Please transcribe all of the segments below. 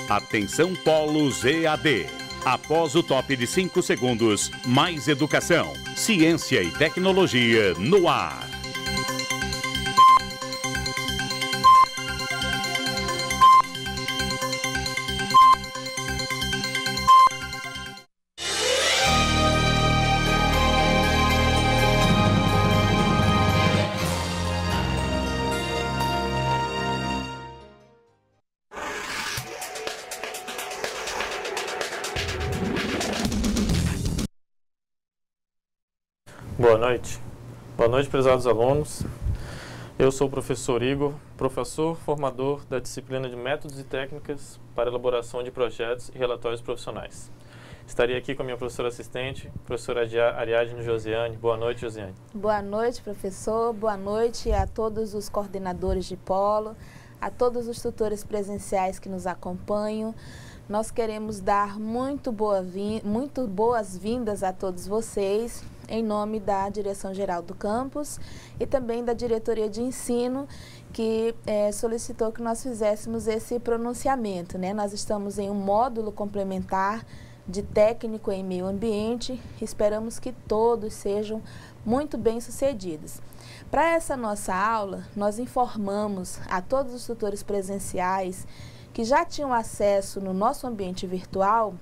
Atenção Polos EAD. Após o top de 5 segundos, mais educação, ciência e tecnologia no ar. Boa noite, prezados alunos. Eu sou o professor Igor, professor formador da disciplina de Métodos e Técnicas para Elaboração de Projetos e Relatórios Profissionais. Estarei aqui com a minha professora assistente, professora Ariadne Josiane. Boa noite, Josiane. Boa noite, professor. Boa noite a todos os coordenadores de polo, a todos os tutores presenciais que nos acompanham. Nós queremos dar muito boas-vindas a todos vocês, em nome da Direção-Geral do Campus e também da Diretoria de Ensino, que solicitou que nós fizéssemos esse pronunciamento, né? Nós estamos em um módulo complementar de técnico em meio ambiente, esperamos que todos sejam muito bem-sucedidos. Para essa nossa aula, nós informamos a todos os tutores presenciais que já tinham acesso no nosso ambiente virtual,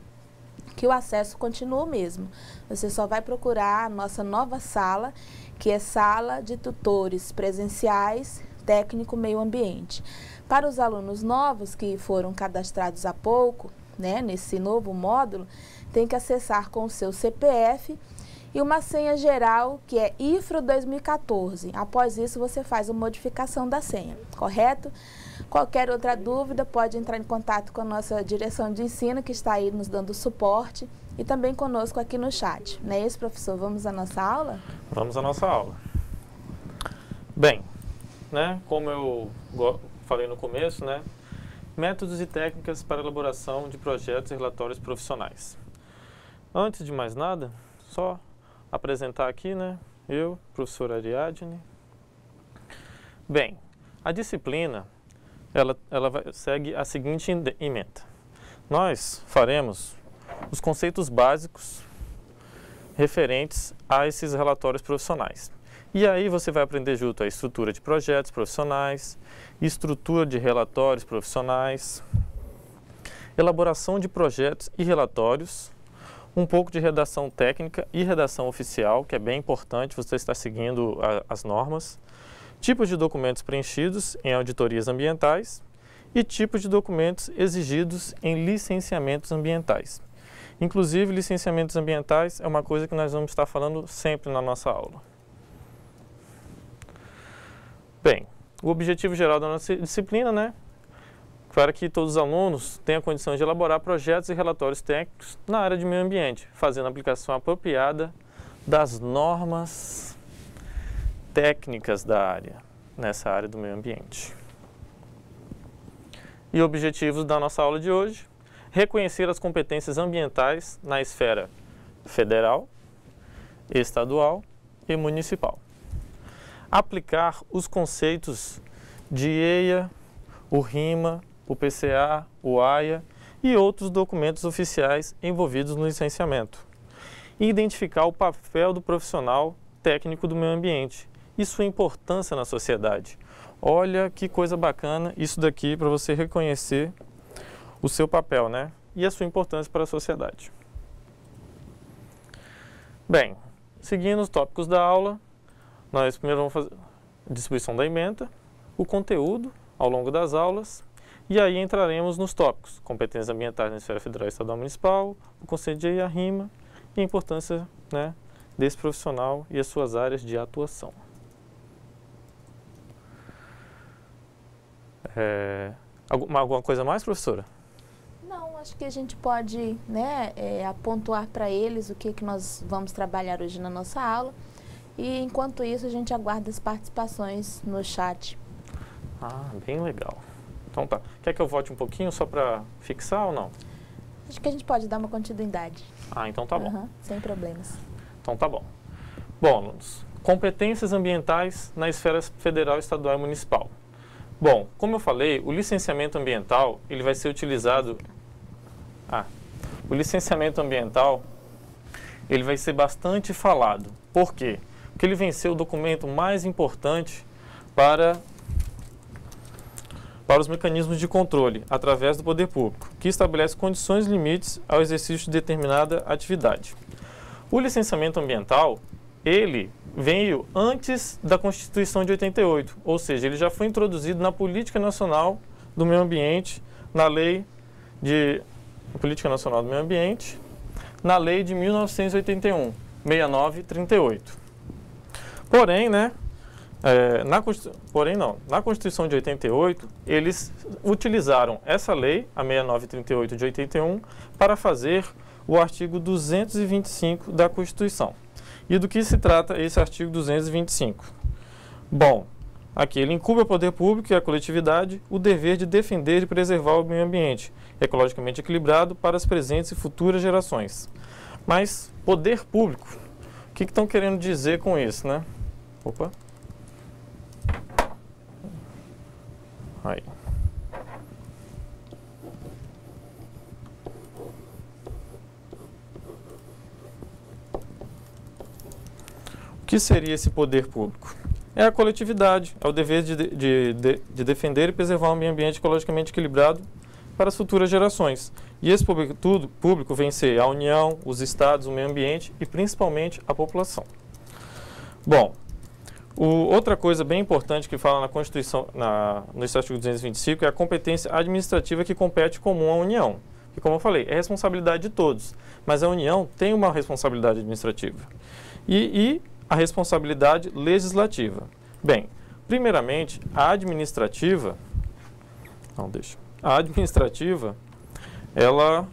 que o acesso continua o mesmo. Você só vai procurar a nossa nova sala, que é Sala de Tutores Presenciais Técnico Meio Ambiente. Para os alunos novos que foram cadastrados há pouco, né, nesse novo módulo, tem que acessar com o seu CPF e uma senha geral, que é IFRO 2014. Após isso, você faz a modificação da senha, correto? Qualquer outra dúvida, pode entrar em contato com a nossa direção de ensino, que está aí nos dando suporte, e também conosco aqui no chat. Não é isso, professor? Vamos à nossa aula? Vamos à nossa aula. Bem, né, como eu falei no começo, né, métodos e técnicas para elaboração de projetos e relatórios profissionais. Antes de mais nada, só apresentar aqui, né, eu, professor Ariadne. Bem, a disciplina ela segue a seguinte ementa. Nós faremos os conceitos básicos referentes a esses relatórios profissionais. E aí você vai aprender junto a estrutura de projetos profissionais, estrutura de relatórios profissionais, elaboração de projetos e relatórios, um pouco de redação técnica e redação oficial, que é bem importante você estar seguindo as normas, tipos de documentos preenchidos em auditorias ambientais e tipos de documentos exigidos em licenciamentos ambientais. Inclusive, licenciamentos ambientais é uma coisa que nós vamos estar falando sempre na nossa aula. Bem, o objetivo geral da nossa disciplina, né, para que todos os alunos tenham condição de elaborar projetos e relatórios técnicos na área de meio ambiente, fazendo a aplicação apropriada das normas técnicas da área, nessa área do meio ambiente. E objetivos da nossa aula de hoje: reconhecer as competências ambientais na esfera federal, estadual e municipal. Aplicar os conceitos de EIA, o RIMA, o PCA, o AIA e outros documentos oficiais envolvidos no licenciamento. E identificar o papel do profissional técnico do meio ambiente e sua importância na sociedade. Olha que coisa bacana isso daqui para você reconhecer o seu papel, né? E a sua importância para a sociedade. Bem, seguindo os tópicos da aula, nós primeiro vamos fazer a distribuição da ementa, o conteúdo ao longo das aulas, e aí entraremos nos tópicos: competências ambientais na esfera federal, estadual e municipal, o conceito de EIA, RIMA e a importância, né, desse profissional e as suas áreas de atuação. Alguma coisa mais, professora? Não, acho que a gente pode, né, apontar para eles o que nós vamos trabalhar hoje na nossa aula. E enquanto isso, a gente aguarda as participações no chat. Ah, bem legal. Então tá. Quer que eu volte um pouquinho só para fixar ou não? Acho que a gente pode dar uma continuidade. Ah, então tá bom. Sem problemas. Então tá bom. Bom, alunos, competências ambientais na esfera federal, estadual e municipal. Bom, como eu falei, o licenciamento ambiental ele vai ser utilizado O licenciamento ambiental, ele vai ser bastante falado. Por quê? Porque ele vem ser o documento mais importante para os mecanismos de controle, através do poder público, que estabelece condições e limites ao exercício de determinada atividade. O licenciamento ambiental, ele veio antes da Constituição de 88, ou seja, ele já foi introduzido na Política Nacional do Meio Ambiente, na Lei de Política Nacional do Meio Ambiente, na Lei de 1981, 6938. Porém, na Constituição de 88, eles utilizaram essa lei, a 6938 de 81, para fazer o artigo 225 da Constituição. E do que se trata esse artigo 225? Bom, aqui ele incumbe ao poder público e à coletividade o dever de defender e preservar o meio ambiente, ecologicamente equilibrado para as presentes e futuras gerações. Mas, poder público, o que estão querendo dizer com isso, né? Opa. Aí. O que seria esse poder público? É a coletividade, é o dever de defender e preservar um meio ambiente ecologicamente equilibrado para as futuras gerações. E esse público vem ser a União, os estados, o meio ambiente e principalmente a população. Bom, outra coisa bem importante que fala na Constituição, no artigo 225, é a competência administrativa que compete comum à União. E como eu falei, é responsabilidade de todos, mas a União tem uma responsabilidade administrativa. E a responsabilidade legislativa. Bem, primeiramente, a administrativa, ela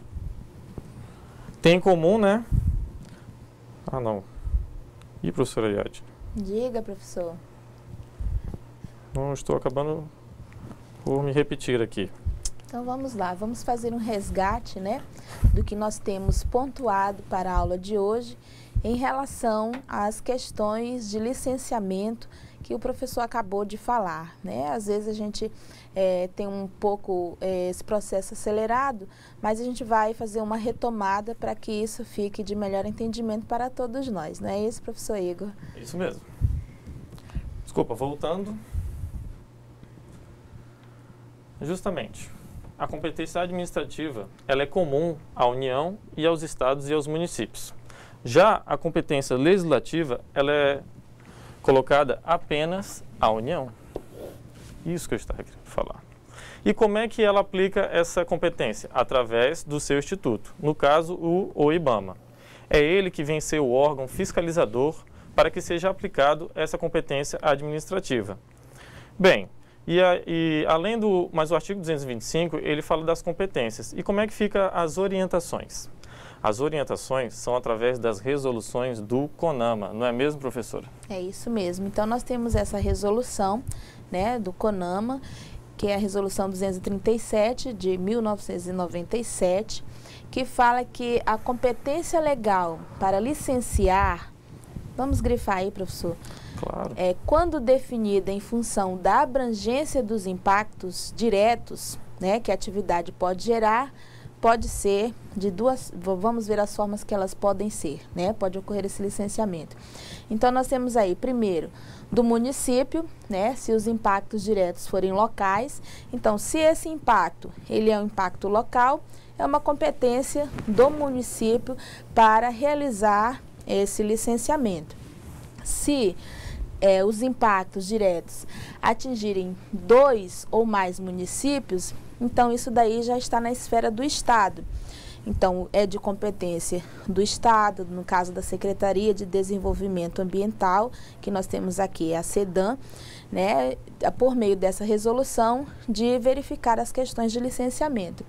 tem em comum, né? E professora Ariadne? Diga, professor. Não estou acabando por me repetir aqui. Então vamos lá, vamos fazer um resgate, né, do que nós temos pontuado para a aula de hoje em relação às questões de licenciamento que o professor acabou de falar, né? Às vezes a gente tem um pouco esse processo acelerado, mas a gente vai fazer uma retomada para que isso fique de melhor entendimento para todos nós, não é isso, professor Igor? Isso mesmo. Desculpa, voltando. Justamente, a competência administrativa, ela é comum à União e aos estados e aos municípios. Já a competência legislativa, ela é colocada apenas à União. Isso que eu estava querendo falar. E como é que ela aplica essa competência? Através do seu instituto, no caso o IBAMA. É ele que vem ser o órgão fiscalizador para que seja aplicado essa competência administrativa. Bem, mas o artigo 225, ele fala das competências. E como é que fica as orientações? As orientações são através das resoluções do CONAMA, não é mesmo, professora? É isso mesmo. Então, nós temos essa resolução, né, do CONAMA, que é a resolução 237 de 1997, que fala que a competência legal para licenciar, vamos grifar aí, professor? Claro. Quando definida em função da abrangência dos impactos diretos, né, que a atividade pode gerar, pode ser de duas, vamos ver as formas que elas podem ser, né? Pode ocorrer esse licenciamento. Então, nós temos aí, primeiro, do município, né? Se os impactos diretos forem locais. Então, se esse impacto, ele é um impacto local, é uma competência do município para realizar esse licenciamento. Se os impactos diretos atingirem 2 ou mais municípios, então isso daí já está na esfera do Estado. Então, é de competência do Estado, no caso da Secretaria de Desenvolvimento Ambiental, que nós temos aqui a SEDAM, né, por meio dessa resolução, de verificar as questões de licenciamento.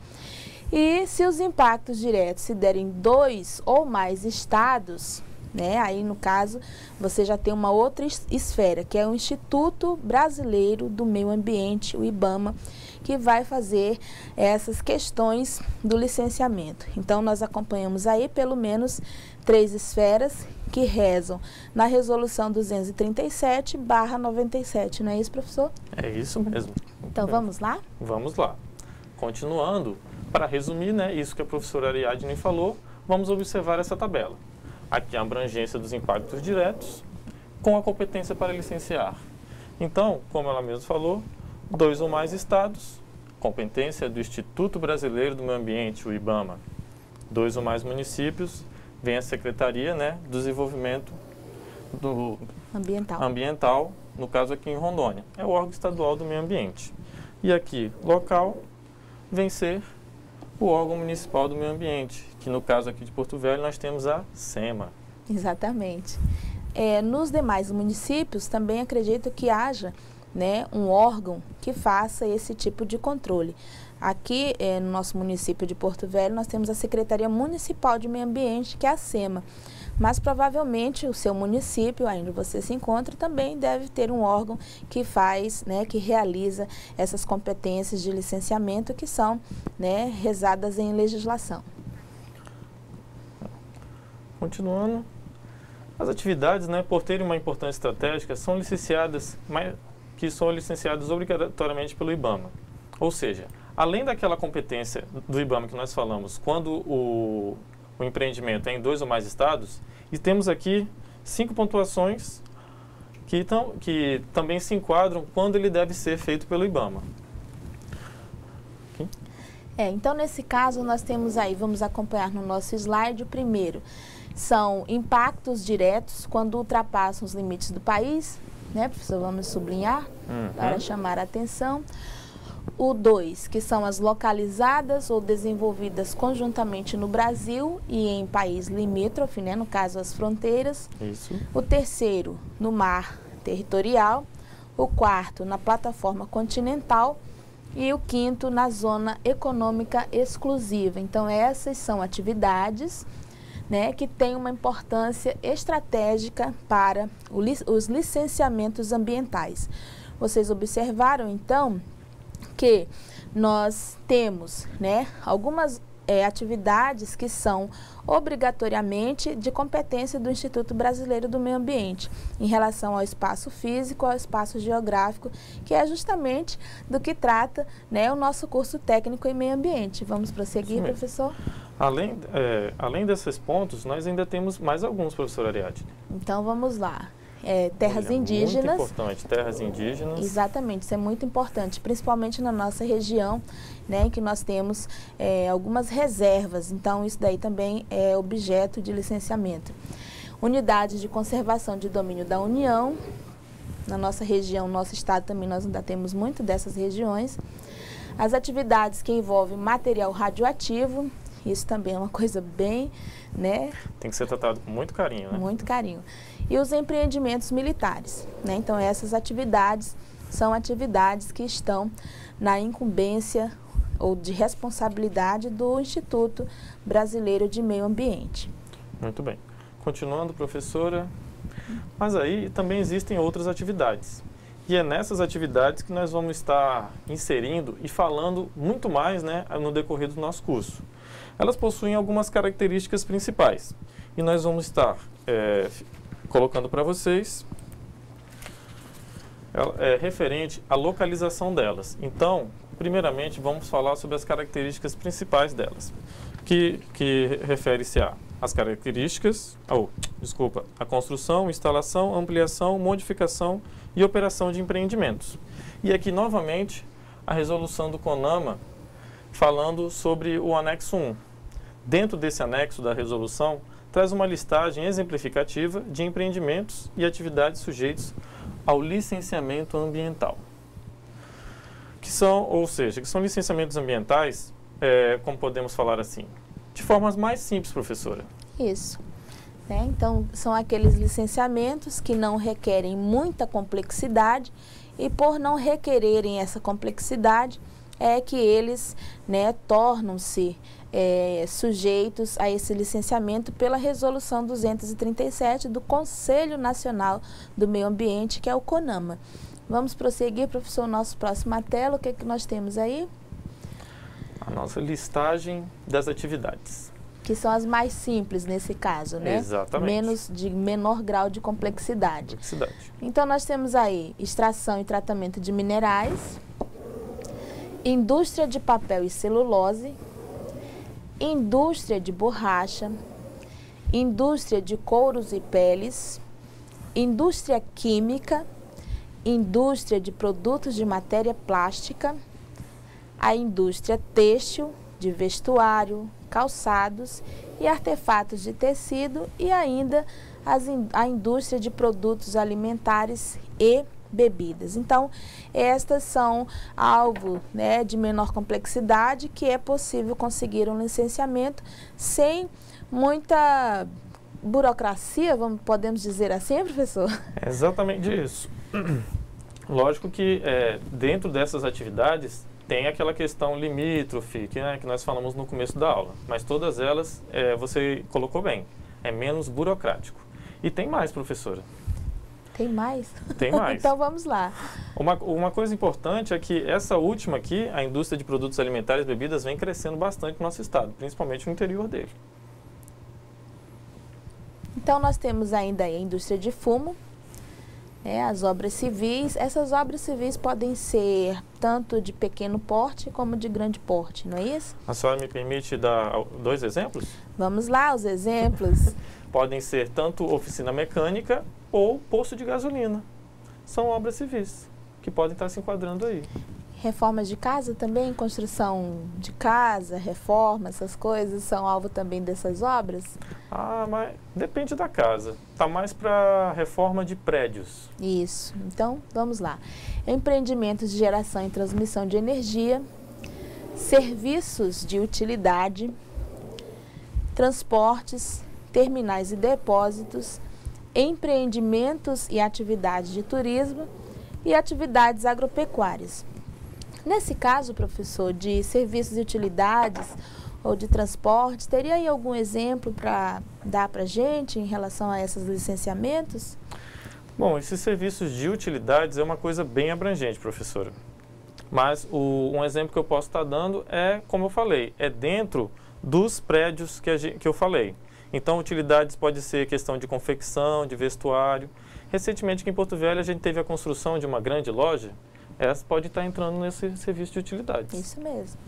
E se os impactos diretos se derem 2 ou mais estados, né, aí no caso você já tem uma outra esfera, que é o Instituto Brasileiro do Meio Ambiente, o IBAMA, que vai fazer essas questões do licenciamento. Então, nós acompanhamos aí pelo menos 3 esferas que rezam na resolução 237/97, não é isso, professor? É isso mesmo. Então, vamos lá? Vamos lá. Continuando, Para resumir, né, isso que a professora Ariadne falou, vamos observar essa tabela. Aqui a abrangência dos impactos diretos com a competência para licenciar. Então, como ela mesma falou, 2 ou mais estados, competência do Instituto Brasileiro do Meio Ambiente, o IBAMA. 2 ou mais municípios, vem a Secretaria, né, do Desenvolvimento Ambiental, no caso aqui em Rondônia. É o órgão estadual do meio ambiente. E aqui, local, vem ser o órgão municipal do meio ambiente, que no caso aqui de Porto Velho nós temos a SEMA. Exatamente. Nos demais municípios também acredito que haja, né, um órgão que faça esse tipo de controle. Aqui no nosso município de Porto Velho nós temos a Secretaria Municipal de Meio Ambiente, que é a SEMA. Mas provavelmente o seu município, onde você se encontra, também deve ter um órgão que faz, né, que realiza essas competências de licenciamento que são, né, rezadas em legislação. Continuando, as atividades, né, por terem uma importância estratégica, são licenciadas obrigatoriamente pelo IBAMA. Ou seja, além daquela competência do IBAMA que nós falamos, quando o empreendimento é em 2 ou mais estados, e temos aqui 5 pontuações que também se enquadram quando ele deve ser feito pelo IBAMA. Okay. Então nesse caso nós temos aí, vamos acompanhar no nosso slide, o primeiro são impactos diretos quando ultrapassam os limites do país, né, professor? Vamos sublinhar para chamar a atenção. O 2, que são as localizadas ou desenvolvidas conjuntamente no Brasil e em país limítrofe, né, no caso as fronteiras. Isso. O 3º, no mar territorial. O 4º, na plataforma continental. E o 5º, na zona econômica exclusiva. Então, essas são atividades, né, que têm uma importância estratégica para os licenciamentos ambientais. Vocês observaram, então, que nós temos, né, algumas atividades que são obrigatoriamente de competência do Instituto Brasileiro do Meio Ambiente, em relação ao espaço físico, ao espaço geográfico, que é justamente do que trata, né, o nosso curso técnico em meio ambiente. Vamos prosseguir, professor? Além desses pontos, nós ainda temos mais alguns, professora Ariadne. Então, vamos lá. Terras indígenas. Muito importante, terras indígenas. Exatamente, isso é muito importante, principalmente na nossa região, né, que nós temos algumas reservas, então isso daí também é objeto de licenciamento. Unidades de conservação de domínio da União, na nossa região, nosso estado também nós ainda temos muito dessas regiões. As atividades que envolvem material radioativo, isso também é uma coisa bem, né? Tem que ser tratado com muito carinho, né? Muito carinho. E os empreendimentos militares, né? Então, essas atividades são atividades que estão na incumbência ou de responsabilidade do Instituto Brasileiro de Meio Ambiente. Muito bem. Continuando, professora, mas aí também existem outras atividades. E é nessas atividades que nós vamos estar inserindo e falando muito mais, né, no decorrer do nosso curso. Elas possuem algumas características principais. E nós vamos estar colocando para vocês referente à localização delas. Então, primeiramente, vamos falar sobre as características principais delas, que refere-se às características, a construção, instalação, ampliação, modificação e operação de empreendimentos. E aqui, novamente, a resolução do CONAMA, falando sobre o anexo 1. Dentro desse anexo da resolução, traz uma listagem exemplificativa de empreendimentos e atividades sujeitos ao licenciamento ambiental. Que são licenciamentos ambientais, como podemos falar assim, de formas mais simples, professora. Isso. Então, são aqueles licenciamentos que não requerem muita complexidade e, por não requererem essa complexidade, é que eles, né, tornam-se sujeitos a esse licenciamento pela Resolução 237 do Conselho Nacional do Meio Ambiente, que é o CONAMA. Vamos prosseguir, professor, nosso próximo tela. O que é que nós temos aí? A nossa listagem das atividades. Que são as mais simples nesse caso, né? Exatamente. De menor grau de complexidade. Então, nós temos aí extração e tratamento de minerais, indústria de papel e celulose, indústria de borracha, indústria de couros e peles, indústria química, indústria de produtos de matéria plástica, a indústria têxtil, de vestuário, calçados e artefatos de tecido e ainda a indústria de produtos alimentares e bebidas. Então, estas são alvo, né, de menor complexidade, que é possível conseguir um licenciamento sem muita burocracia, podemos dizer assim, professor? É exatamente isso. Lógico que dentro dessas atividades tem aquela questão limítrofe, que nós falamos no começo da aula, mas todas elas, você colocou bem, é menos burocrático. E tem mais, professora. Tem mais? Tem mais. Então vamos lá. Uma coisa importante é que essa última aqui, a indústria de produtos alimentares e bebidas, vem crescendo bastante no nosso estado, principalmente no interior dele. Então nós temos ainda a indústria de fumo, as obras civis. Essas obras civis podem ser tanto de pequeno porte como de grande porte, não é isso? A senhora me permite dar 2 exemplos? Vamos lá, os exemplos. Podem ser tanto oficina mecânica ou posto de gasolina. São obras civis que podem estar se enquadrando aí. Reformas de casa também, construção de casa, reforma, essas coisas, são alvo também dessas obras? Ah, mas depende da casa. Está mais para reforma de prédios. Isso. Então, vamos lá. Empreendimentos de geração e transmissão de energia, serviços de utilidade, transportes, terminais e depósitos, empreendimentos e atividades de turismo e atividades agropecuárias. Nesse caso, professor, de serviços e utilidades ou de transportes, teria aí algum exemplo para dar para a gente em relação a esses licenciamentos? Bom, esses serviços de utilidades é uma coisa bem abrangente, professora. Mas um exemplo que eu posso estar dando é, como eu falei, é dentro dos prédios que eu falei. Então, utilidades pode ser questão de confecção, de vestuário. Recentemente, aqui em Porto Velho, a gente teve a construção de uma grande loja. Essa pode estar entrando nesse serviço de utilidades. Isso mesmo.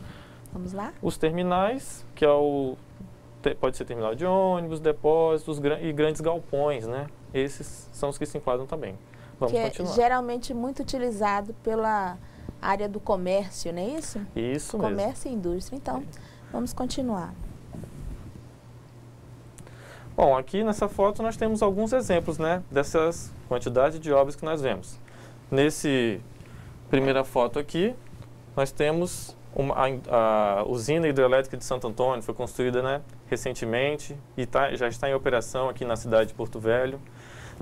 Vamos lá? Os terminais, que pode ser terminal de ônibus, depósitos e grandes galpões, né? Esses são os que se enquadram também. Vamos continuar. É geralmente muito utilizado pela área do comércio, não é isso? Isso mesmo. Comércio e indústria. Então, vamos continuar. Bom, aqui nessa foto nós temos alguns exemplos, né, dessas quantidades de obras que nós vemos. Nesse primeira foto aqui, nós temos a usina hidrelétrica de Santo Antônio, foi construída, né, recentemente e já está em operação aqui na cidade de Porto Velho.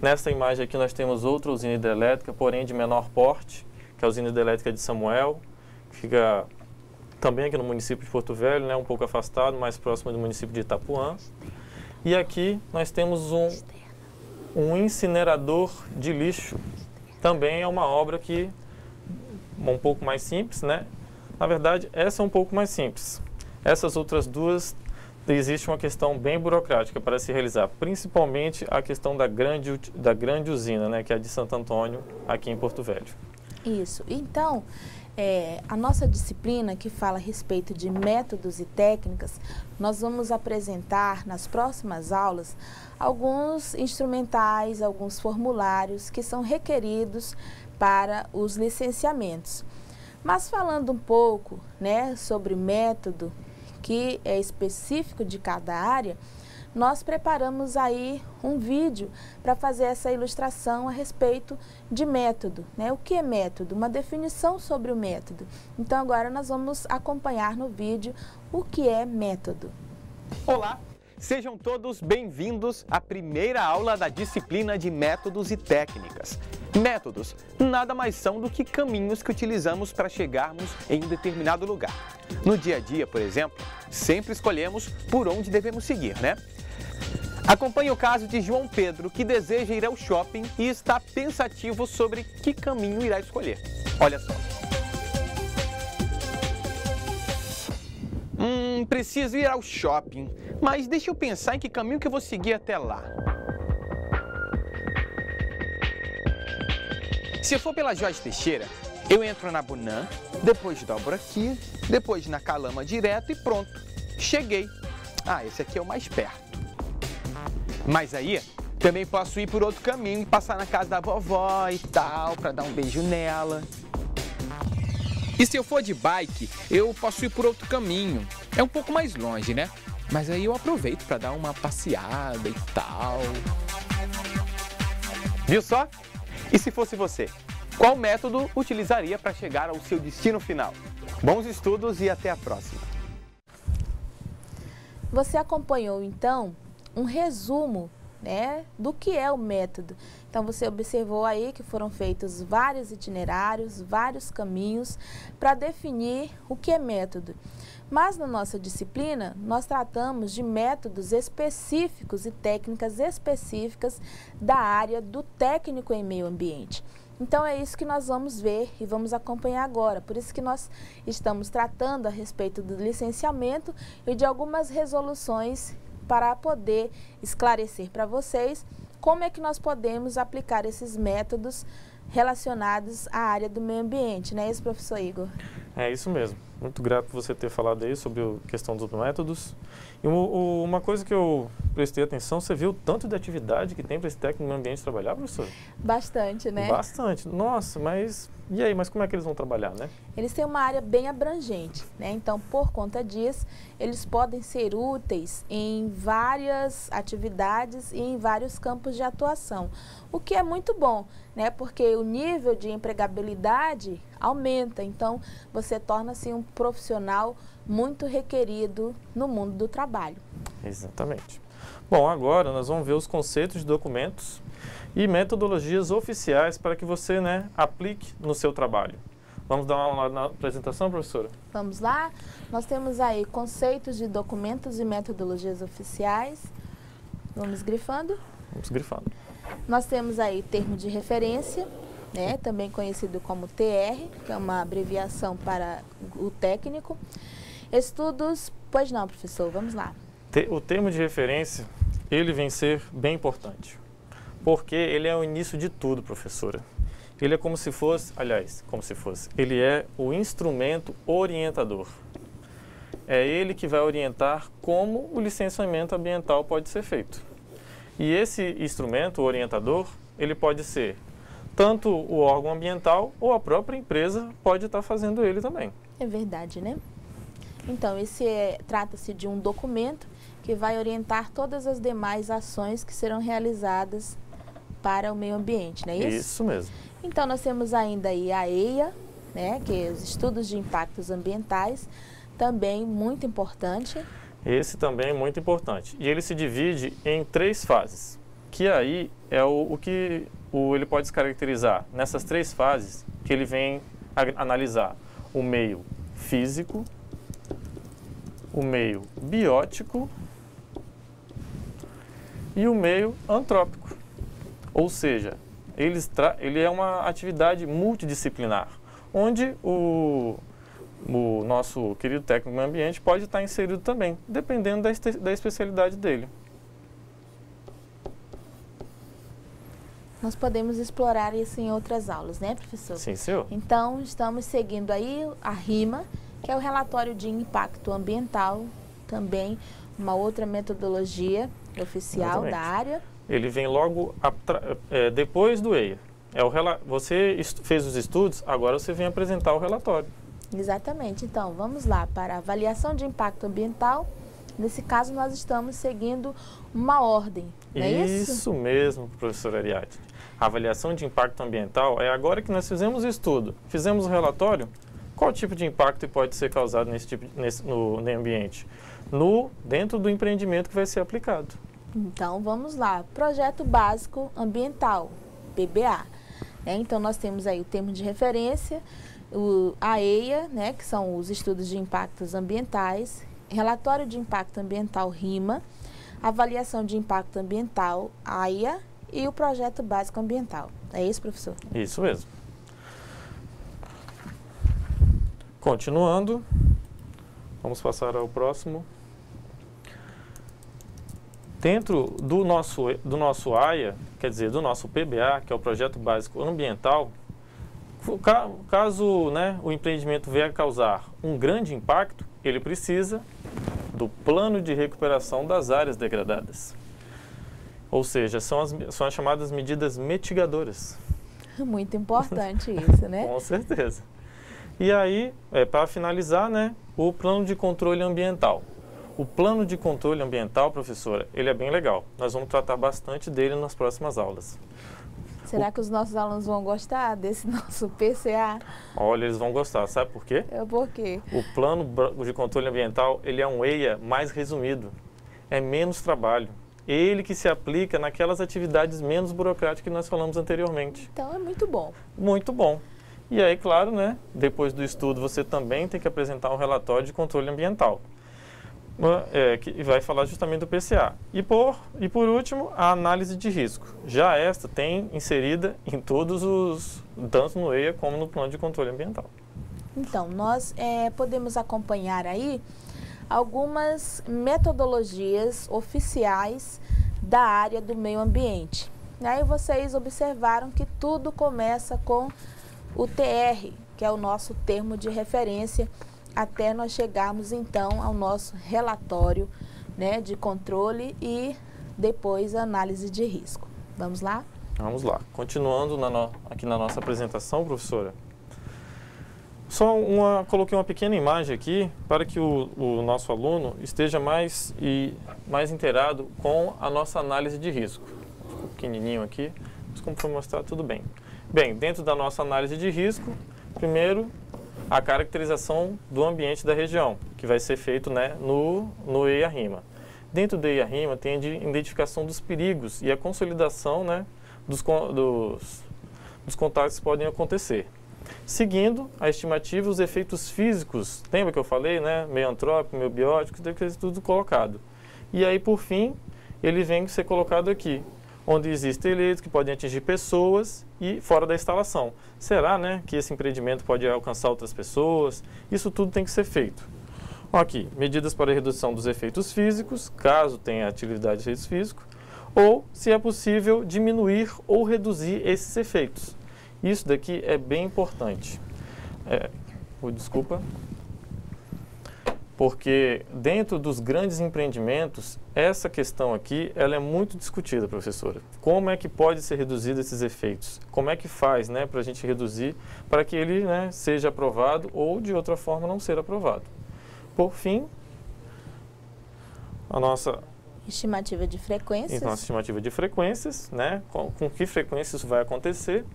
Nessa imagem aqui nós temos outra usina hidrelétrica, porém de menor porte, que é a usina hidrelétrica de Samuel, que fica também aqui no município de Porto Velho, né, um pouco afastado, mais próximo do município de Itapuã. E aqui nós temos um incinerador de lixo. Também é uma obra que um pouco mais simples, né? Na verdade, essa é um pouco mais simples. Essas outras duas, existe uma questão bem burocrática para se realizar, principalmente a questão da grande usina, né? Que é a de Santo Antônio, aqui em Porto Velho. Isso. Então, a nossa disciplina, que fala a respeito de métodos e técnicas, nós vamos apresentar nas próximas aulas alguns instrumentais, alguns formulários que são requeridos para os licenciamentos. Mas falando um pouco, né, sobre método que é específico de cada área, nós preparamos aí um vídeo para fazer essa ilustração a respeito de método, né? O que é método? Uma definição sobre o método. Então agora nós vamos acompanhar no vídeo o que é método. Olá, sejam todos bem-vindos à primeira aula da disciplina de métodos e técnicas. Métodos nada mais são do que caminhos que utilizamos para chegarmos em um determinado lugar. No dia a dia, por exemplo, sempre escolhemos por onde devemos seguir, né? Acompanhe o caso de João Pedro, que deseja ir ao shopping e está pensativo sobre que caminho irá escolher. Olha só. Preciso ir ao shopping, mas deixa eu pensar em que caminho que eu vou seguir até lá. Se eu for pela Jorge Teixeira, eu entro na Bunan, depois dobro aqui, depois na Calama direto e pronto. Cheguei. esse aqui é o mais perto. Mas aí, também posso ir por outro caminho e passar na casa da vovó e tal, para dar um beijo nela. E se eu for de bike, eu posso ir por outro caminho. É um pouco mais longe, né? Mas aí eu aproveito para dar uma passeada e tal. Viu só? E se fosse você, qual método utilizaria para chegar ao seu destino final? Bons estudos e até a próxima! Você acompanhou, então, um resumo, né, do que é o método. Então, você observou aí que foram feitos vários itinerários, vários caminhos para definir o que é método. Mas na nossa disciplina, nós tratamos de métodos específicos e técnicas específicas da área do técnico em meio ambiente. Então, é isso que nós vamos ver e vamos acompanhar agora. Por isso que nós estamos tratando a respeito do licenciamento e de algumas resoluções para poder esclarecer para vocês como é que nós podemos aplicar esses métodos relacionados à área do meio ambiente, não é isso, professor Igor? É isso mesmo. Muito grato por você ter falado aí sobre a questão dos métodos. E uma coisa que eu prestei atenção, você viu o tanto de atividade que tem para esse técnico no meio ambiente trabalhar, professor? Bastante, né? Bastante. Nossa, mas e aí? Mas como é que eles vão trabalhar, né? Eles têm uma área bem abrangente, né? Então, por conta disso, eles podem ser úteis em várias atividades e em vários campos de atuação. O que é muito bom, né? Porque o nível de empregabilidade aumenta. Então, você torna-se um profissional muito requerido no mundo do trabalho. Exatamente. Bom, agora nós vamos ver os conceitos de documentos e metodologias oficiais para que você, né, aplique no seu trabalho. Vamos dar uma na apresentação, professora? Vamos lá. Nós temos aí conceitos de documentos e metodologias oficiais. Vamos grifando? Vamos grifando. Nós temos aí termo de referência, né, também conhecido como TR, que é uma abreviação para o técnico. Estudos, pois não, professor, vamos lá. O termo de referência, ele vem ser bem importante, porque ele é o início de tudo, professora. Ele é como se fosse, ele é o instrumento orientador. É ele que vai orientar como o licenciamento ambiental pode ser feito. E esse instrumento orientador, ele pode ser tanto o órgão ambiental ou a própria empresa pode estar fazendo ele também. É verdade, né? Então, trata-se de um documento que vai orientar todas as demais ações que serão realizadas para o meio ambiente, não é isso? Isso mesmo. Então, nós temos ainda aí a EIA, né, que é os estudos de impactos ambientais, também muito importante. Esse também é muito importante. E ele se divide em 3 fases, que aí é o que ele pode se caracterizar nessas 3 fases, que ele vem analisar o meio físico, o meio biótico e o meio antrópico. Ou seja, ele é uma atividade multidisciplinar, onde o nosso querido técnico do meio ambiente pode estar inserido também, dependendo da especialidade dele. Nós podemos explorar isso em outras aulas, né, professor? Sim, senhor. Então, estamos seguindo aí a RIMA, que é o relatório de impacto ambiental, também uma outra metodologia oficial da área. Ele vem logo depois do EIA. Você fez os estudos, agora você vem apresentar o relatório. Exatamente. Então, vamos lá para a avaliação de impacto ambiental. Nesse caso, nós estamos seguindo uma ordem, não é isso? Isso mesmo, professora Ariadne. A avaliação de impacto ambiental é agora que nós fizemos o estudo, fizemos o relatório, qual tipo de impacto pode ser causado no meio ambiente? Dentro do empreendimento que vai ser aplicado. Então, vamos lá. Projeto Básico Ambiental, PBA. Então, nós temos aí o termo de referência, a EIA, né, que são os estudos de impactos ambientais, relatório de impacto ambiental RIMA, avaliação de impacto ambiental AIA e o projeto básico ambiental. É isso, professor? Isso mesmo. Continuando, vamos passar ao próximo. Dentro do nosso AIA, quer dizer, do nosso PBA, que é o Projeto Básico Ambiental, caso, né, o empreendimento venha causar um grande impacto, ele precisa do plano de recuperação das áreas degradadas. Ou seja, são as chamadas medidas mitigadoras. Muito importante isso, né? Com certeza. E aí, para finalizar, né, o plano de controle ambiental. O plano de controle ambiental, professora, ele é bem legal. Nós vamos tratar bastante dele nas próximas aulas. Será que os nossos alunos vão gostar desse nosso PCA? Olha, eles vão gostar. Sabe por quê? Por quê? O plano de controle ambiental, ele é um EIA mais resumido. É menos trabalho. Ele que se aplica naquelas atividades menos burocráticas que nós falamos anteriormente. Então é muito bom. Muito bom. E aí, claro, né, depois do estudo você também tem que apresentar um relatório de controle ambiental, que vai falar justamente do PCA. E por último, a análise de risco. Já esta tem inserida em todos os, tanto no EIA como no plano de controle ambiental. Então, nós podemos acompanhar aí algumas metodologias oficiais da área do meio ambiente. E aí vocês observaram que tudo começa com o TR, que é o nosso termo de referência, até nós chegarmos então ao nosso relatório, né, de controle e depois a análise de risco. Vamos lá? Vamos lá. Continuando aqui na nossa apresentação, professora. Coloquei uma pequena imagem aqui para que o nosso aluno esteja mais inteirado com a nossa análise de risco. Ficou pequenininho aqui, mas como foi mostrar, tudo bem. Bem, dentro da nossa análise de risco, primeiro, a caracterização do ambiente da região, que vai ser feito, né, no EIA-RIMA. Dentro do EIA-RIMA tem a identificação dos perigos e a consolidação, né, dos contatos que podem acontecer. Seguindo a estimativa, os efeitos físicos, lembra que eu falei, né, meio antrópico, meio biótico, deve ser tudo colocado. E aí, por fim, ele vem ser colocado aqui, onde existem eleitos que podem atingir pessoas e fora da instalação. Será, né, que esse empreendimento pode alcançar outras pessoas? Isso tudo tem que ser feito. Aqui, medidas para a redução dos efeitos físicos, caso tenha atividade de efeitos físicos, ou, se é possível, diminuir ou reduzir esses efeitos. Isso daqui é bem importante. Desculpa. Porque dentro dos grandes empreendimentos, essa questão aqui, ela é muito discutida, professora. Como é que pode ser reduzido esses efeitos? Como é que faz, né, para a gente reduzir, para que ele, né, seja aprovado ou, de outra forma, não ser aprovado? Por fim, a nossa estimativa de frequências. Nossa estimativa de frequências, né, com que frequência isso vai acontecer.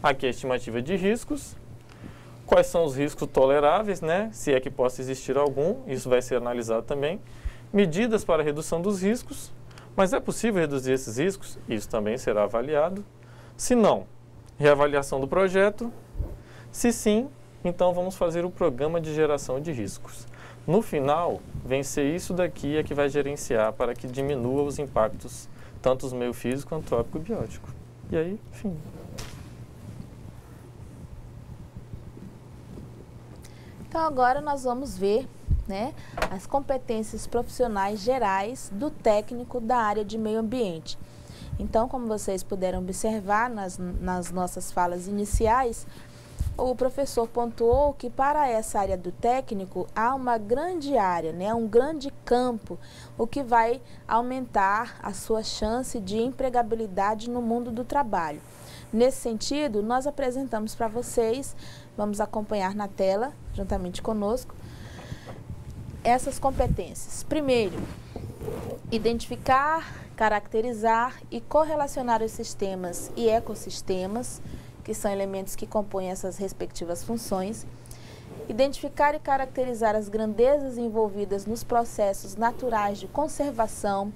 Aqui a estimativa de riscos. Quais são os riscos toleráveis, né? Se é que possa existir algum, isso vai ser analisado também. Medidas para a redução dos riscos, mas é possível reduzir esses riscos? Isso também será avaliado. Se não, reavaliação do projeto. Se sim, então vamos fazer o programa de geração de riscos. No final, vencer isso daqui é que vai gerenciar para que diminua os impactos, tanto os meio físico, antrópico e biótico. E aí, enfim. Então agora nós vamos ver, né, as competências profissionais gerais do técnico da área de meio ambiente. Então, como vocês puderam observar nas nossas falas iniciais, o professor pontuou que para essa área do técnico há uma grande área, né, um grande campo, o que vai aumentar a sua chance de empregabilidade no mundo do trabalho. Nesse sentido, nós apresentamos para vocês, vamos acompanhar na tela, juntamente conosco, essas competências. Primeiro, identificar, caracterizar e correlacionar os sistemas e ecossistemas, que são elementos que compõem essas respectivas funções. Identificar e caracterizar as grandezas envolvidas nos processos naturais de conservação,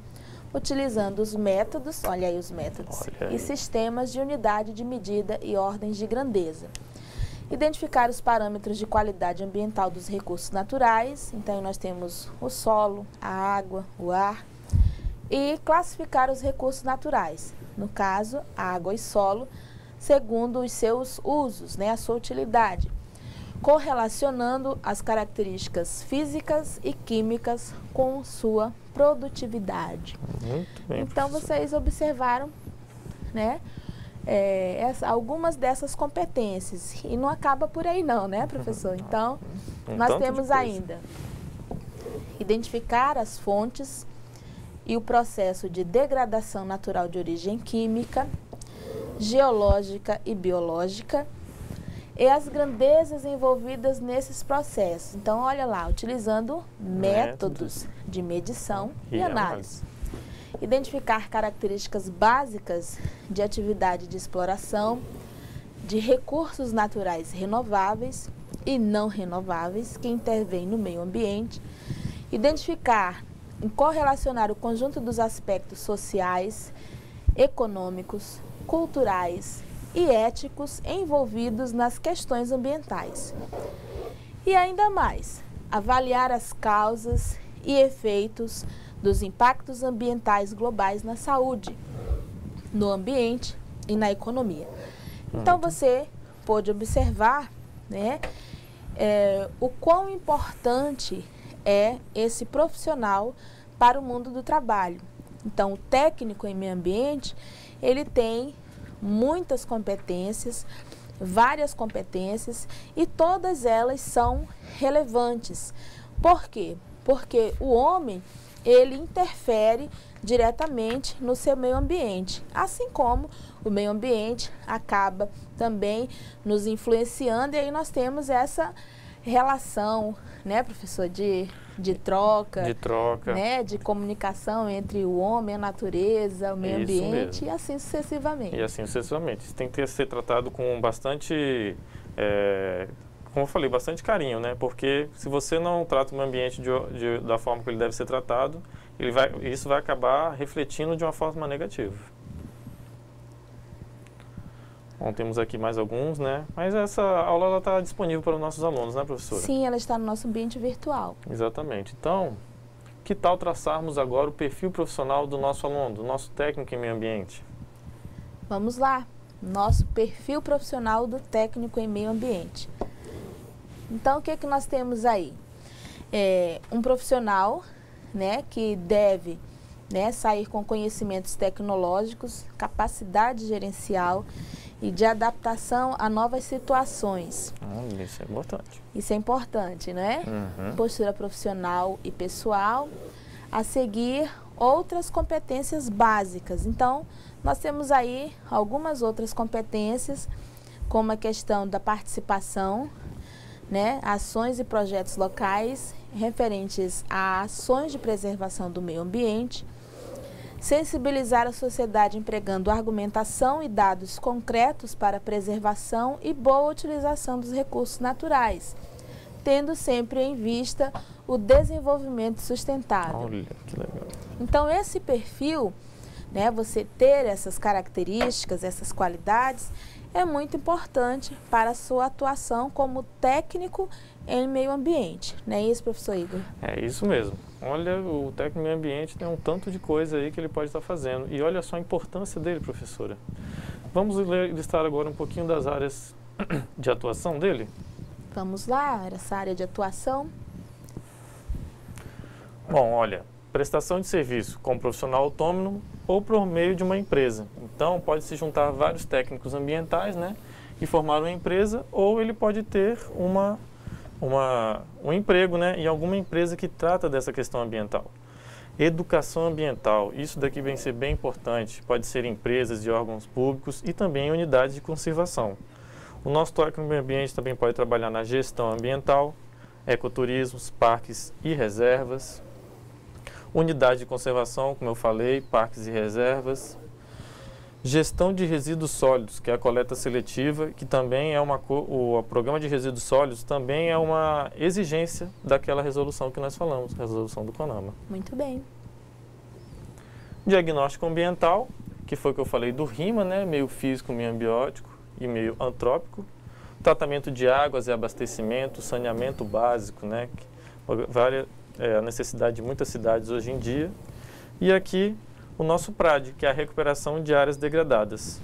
utilizando os métodos, olha aí os métodos, e sistemas de unidade de medida e ordens de grandeza. Identificar os parâmetros de qualidade ambiental dos recursos naturais, então nós temos o solo, a água, o ar, e classificar os recursos naturais, no caso, água e solo, segundo os seus usos, né, a sua utilidade, correlacionando as características físicas e químicas com sua produtividade. Muito bem, então, vocês observaram, né, algumas dessas competências. E não acaba por aí não, né, professor? Então, nós temos ainda identificar as fontes e o processo de degradação natural de origem química, geológica e biológica, e as grandezas envolvidas nesses processos. Então, olha lá, utilizando métodos de medição e análise. Identificar características básicas de atividade de exploração, de recursos naturais renováveis e não renováveis que intervêm no meio ambiente. Identificar e correlacionar o conjunto dos aspectos sociais, econômicos, culturais e éticos envolvidos nas questões ambientais. E ainda mais, avaliar as causas e efeitos dos impactos ambientais globais na saúde, no ambiente e na economia. Então você pode observar, né, o quão importante é esse profissional para o mundo do trabalho. Então o técnico em meio ambiente, ele tem muitas competências, várias competências, e todas elas são relevantes. Por quê? Porque o homem, ele interfere diretamente no seu meio ambiente, assim como o meio ambiente acaba também nos influenciando, e aí nós temos essa relação, né, professor, de troca, né, de comunicação entre o homem, a natureza, o meio ambiente, e assim sucessivamente. E assim sucessivamente. Isso tem que ser tratado com bastante, como eu falei, bastante carinho, né? Porque se você não trata o meio ambiente da forma que ele deve ser tratado, isso vai acabar refletindo de uma forma negativa. Bom, temos aqui mais alguns, né? Mas essa aula está disponível para os nossos alunos, né, professora? Sim, ela está no nosso ambiente virtual. Exatamente. Então, que tal traçarmos agora o perfil profissional do nosso aluno, do nosso técnico em meio ambiente? Vamos lá. Nosso perfil profissional do técnico em meio ambiente. Então, o que é que nós temos aí? Um profissional, né, que deve, né, sair com conhecimentos tecnológicos, capacidade gerencial e de adaptação a novas situações. Isso é importante. Isso é importante, né? Postura profissional e pessoal. A seguir, outras competências básicas. Então, nós temos aí algumas outras competências, como a questão da participação, né? Ações e projetos locais referentes a ações de preservação do meio ambiente. Sensibilizar a sociedade empregando argumentação e dados concretos para a preservação e boa utilização dos recursos naturais, tendo sempre em vista o desenvolvimento sustentável. Olha, que legal. Então, esse perfil, né, você ter essas características, essas qualidades, é muito importante para a sua atuação como técnico em meio ambiente. Não é isso, professor Igor? É isso mesmo. Olha, o técnico em meio ambiente tem um tanto de coisa aí que ele pode estar fazendo. E olha só a importância dele, professora. Vamos listar agora um pouquinho das áreas de atuação dele? Vamos lá, essa área de atuação. Bom, olha, prestação de serviço como profissional autônomo ou por meio de uma empresa. Então, pode se juntar vários técnicos ambientais, né, e formar uma empresa, ou ele pode ter um emprego, né, em alguma empresa que trata dessa questão ambiental. Educação ambiental, isso daqui vem ser bem importante, pode ser empresas de órgãos públicos e também unidades de conservação. O nosso técnico no meio ambiente também pode trabalhar na gestão ambiental, ecoturismos, parques e reservas, unidade de conservação, como eu falei, parques e reservas, gestão de resíduos sólidos, que é a coleta seletiva, que também é o programa de resíduos sólidos também é uma exigência daquela resolução que nós falamos, resolução do CONAMA. Muito bem. Diagnóstico ambiental, que foi o que eu falei do RIMA, né, meio físico, meio ambiótico e meio antrópico. Tratamento de águas e abastecimento, saneamento básico, né, a necessidade de muitas cidades hoje em dia. E aqui o nosso PRAD, que é a recuperação de áreas degradadas.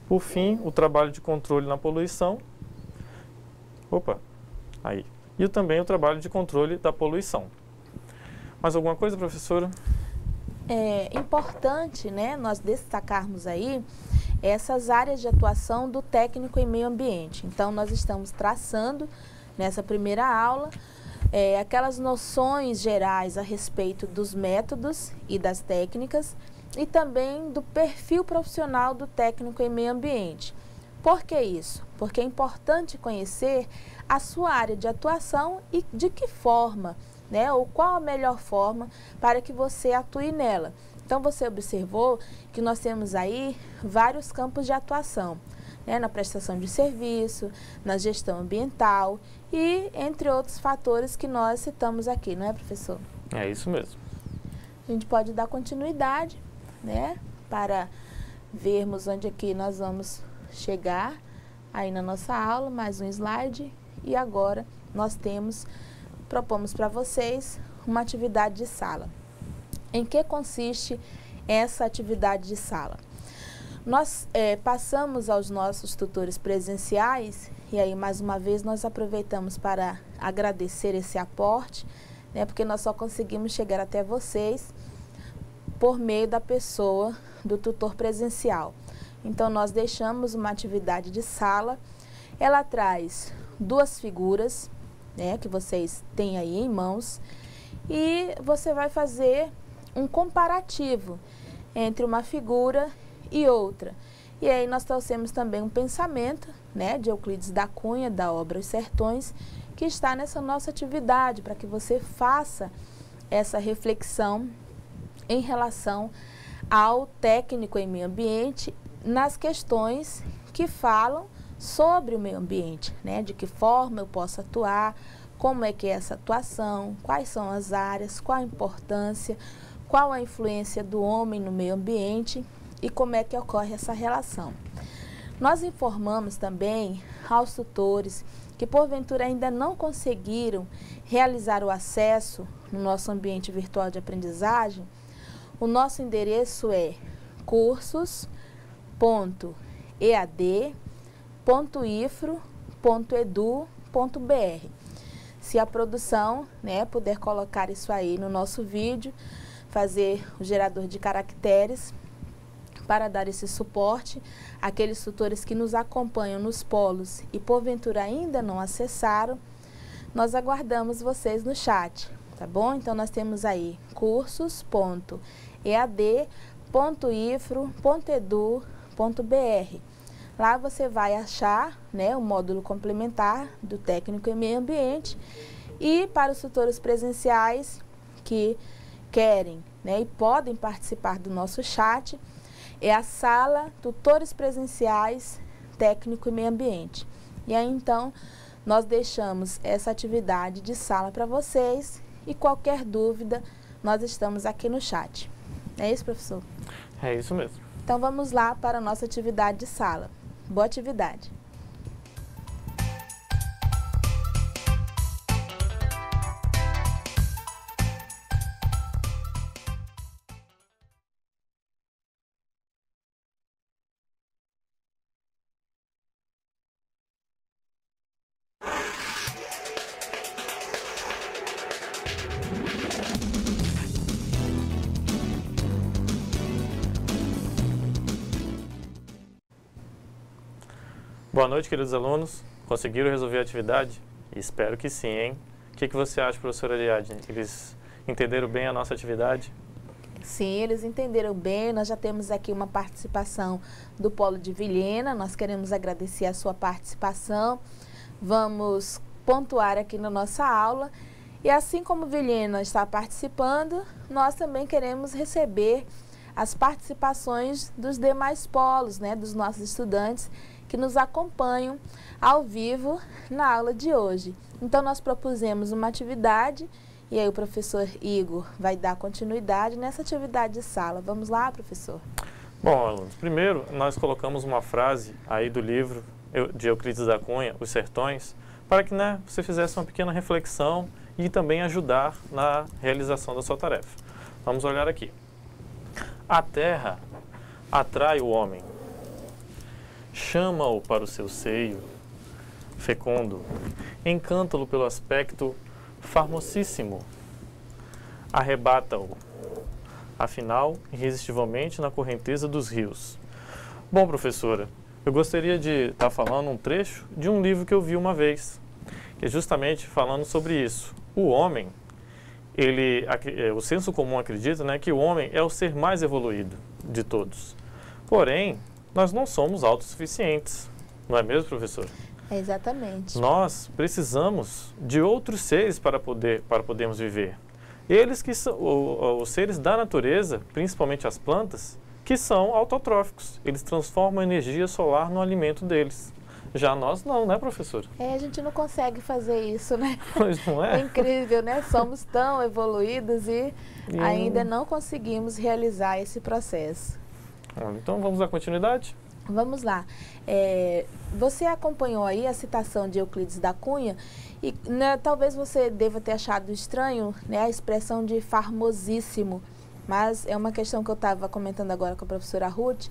Por fim, o trabalho de controle na poluição. E também o trabalho de controle da poluição. Mais alguma coisa, professora? É importante, né, nós destacarmos aí essas áreas de atuação do técnico em meio ambiente. Então, nós estamos traçando nessa primeira aula aquelas noções gerais a respeito dos métodos e das técnicas e também do perfil profissional do técnico em meio ambiente. Por que isso? Porque é importante conhecer a sua área de atuação e de que forma, né, ou qual a melhor forma para que você atue nela. Então, você observou que nós temos aí vários campos de atuação, né, na prestação de serviço, na gestão ambiental e entre outros fatores que nós citamos aqui, não é, professor? É isso mesmo. A gente pode dar continuidade, né, para vermos onde aqui nós vamos chegar aí na nossa aula, mais um slide. E agora nós propomos para vocês uma atividade de sala. Em que consiste essa atividade de sala? Nós passamos aos nossos tutores presenciais, e aí mais uma vez nós aproveitamos para agradecer esse aporte, né, porque nós só conseguimos chegar até vocês por meio da pessoa do tutor presencial. Então, nós deixamos uma atividade de sala, ela traz duas figuras, né, que vocês têm aí em mãos, e você vai fazer um comparativo entre uma figura e outra. E aí nós trouxemos também um pensamento, né, de Euclides da Cunha, da obra Os Sertões, que está nessa nossa atividade, para que você faça essa reflexão em relação ao técnico em meio ambiente nas questões que falam sobre o meio ambiente, né? De que forma eu posso atuar, como é que é essa atuação, quais são as áreas, qual a importância, qual a influência do homem no meio ambiente e como é que ocorre essa relação. Nós informamos também aos tutores que porventura ainda não conseguiram realizar o acesso no nosso ambiente virtual de aprendizagem. O nosso endereço é cursos.ead.ifro.edu.br. Se a produção, né, puder colocar isso aí no nosso vídeo, fazer o gerador de caracteres para dar esse suporte àqueles tutores que nos acompanham nos polos e porventura ainda não acessaram, nós aguardamos vocês no chat, tá bom? Então nós temos aí cursos.ead.ifro.edu.br. Lá você vai achar, né, o módulo complementar do técnico em meio ambiente, e para os tutores presenciais que querem, né, e podem participar do nosso chat, é a sala Tutores Presenciais Técnico e Meio Ambiente. E aí então nós deixamos essa atividade de sala para vocês e qualquer dúvida nós estamos aqui no chat. É isso, professor? É isso mesmo. Então vamos lá para a nossa atividade de sala. Boa atividade! Boa noite, queridos alunos. Conseguiram resolver a atividade? Espero que sim, hein? O que você acha, professora Ariadne? Eles entenderam bem a nossa atividade? Sim, eles entenderam bem. Nós já temos aqui uma participação do Polo de Vilhena. Nós queremos agradecer a sua participação. Vamos pontuar aqui na nossa aula. E assim como Vilhena está participando, nós também queremos receber as participações dos demais polos, né, dos nossos estudantes que nos acompanham ao vivo na aula de hoje. Então, nós propusemos uma atividade e aí o professor Igor vai dar continuidade nessa atividade de sala. Vamos lá, professor? Bom, alunos, primeiro nós colocamos uma frase aí do livro de Euclides da Cunha, Os Sertões, para que, né, você fizesse uma pequena reflexão e também ajudar na realização da sua tarefa. Vamos olhar aqui. A terra atrai o homem, chama-o para o seu seio fecundo, encanta-o pelo aspecto famosíssimo, arrebata-o, afinal, irresistivelmente na correnteza dos rios. Bom, professora, eu gostaria de estar falando um trecho de um livro que eu vi uma vez, que é justamente falando sobre isso, o homem, o senso comum acredita, né, que o homem é o ser mais evoluído de todos. Porém, nós não somos autossuficientes, não é mesmo, professor? Exatamente. Nós precisamos de outros seres para podermos viver. Eles que são os seres da natureza, principalmente as plantas, que são autotróficos. Eles transformam a energia solar no alimento deles. Já nós não, né, professor? A gente não consegue fazer isso, né? Pois não é? É incrível, né? Somos tão evoluídos e ainda não conseguimos realizar esse processo. Então, vamos dar continuidade? Vamos lá. Você acompanhou aí a citação de Euclides da Cunha e, né, talvez você deva ter achado estranho, né, a expressão de famosíssimo, mas é uma questão que eu estava comentando agora com a professora Ruth,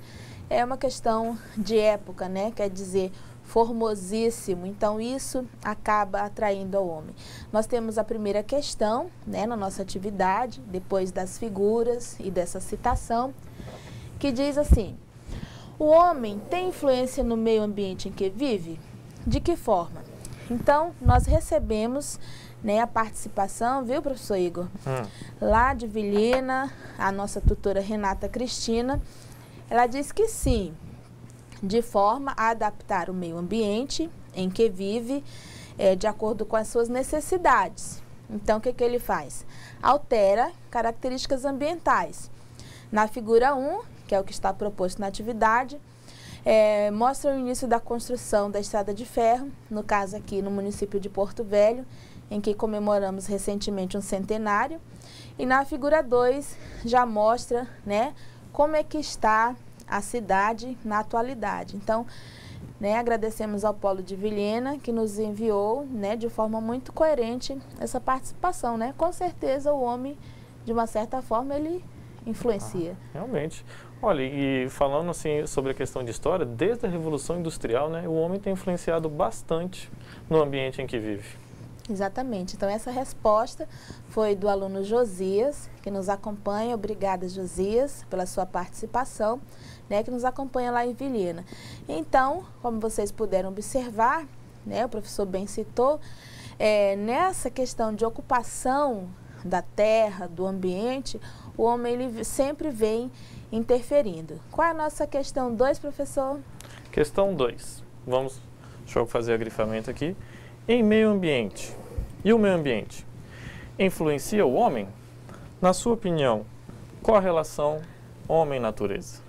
é uma questão de época, né? Quer dizer, formosíssimo, então isso acaba atraindo ao homem. Nós temos a primeira questão, né, na nossa atividade, depois das figuras e dessa citação, que diz assim: o homem tem influência no meio ambiente em que vive? De que forma? Então, nós recebemos, né, a participação, viu, professor Igor? Lá de Vilhena, a nossa tutora Renata Cristina, ela diz que sim, de forma a adaptar o meio ambiente em que vive, de acordo com as suas necessidades. Então, o que ele faz? Altera características ambientais. Na figura 1, que é o que está proposto na atividade, mostra o início da construção da estrada de ferro, no caso aqui no município de Porto Velho, em que comemoramos recentemente um centenário. E na figura 2 já mostra, né, como é que está a cidade na atualidade. Então, né, agradecemos ao Polo de Vilhena, que nos enviou, né, de forma muito coerente essa participação, né? Com certeza o homem, de uma certa forma, ele influencia. Realmente. Olha, e falando assim sobre a questão de história, desde a Revolução Industrial, né, o homem tem influenciado bastante no ambiente em que vive. Exatamente. Então, essa resposta foi do aluno Josias, que nos acompanha. Obrigada, Josias, pela sua participação, né, que nos acompanha lá em Vilhena. Então, como vocês puderam observar, né, o professor bem citou, nessa questão de ocupação da terra, do ambiente, o homem ele sempre vem interferindo. Qual é a nossa questão 2, professor? Questão 2. Deixa eu fazer o grifamento aqui. Em meio ambiente. E o meio ambiente? Influencia o homem? Na sua opinião, qual a relação homem-natureza?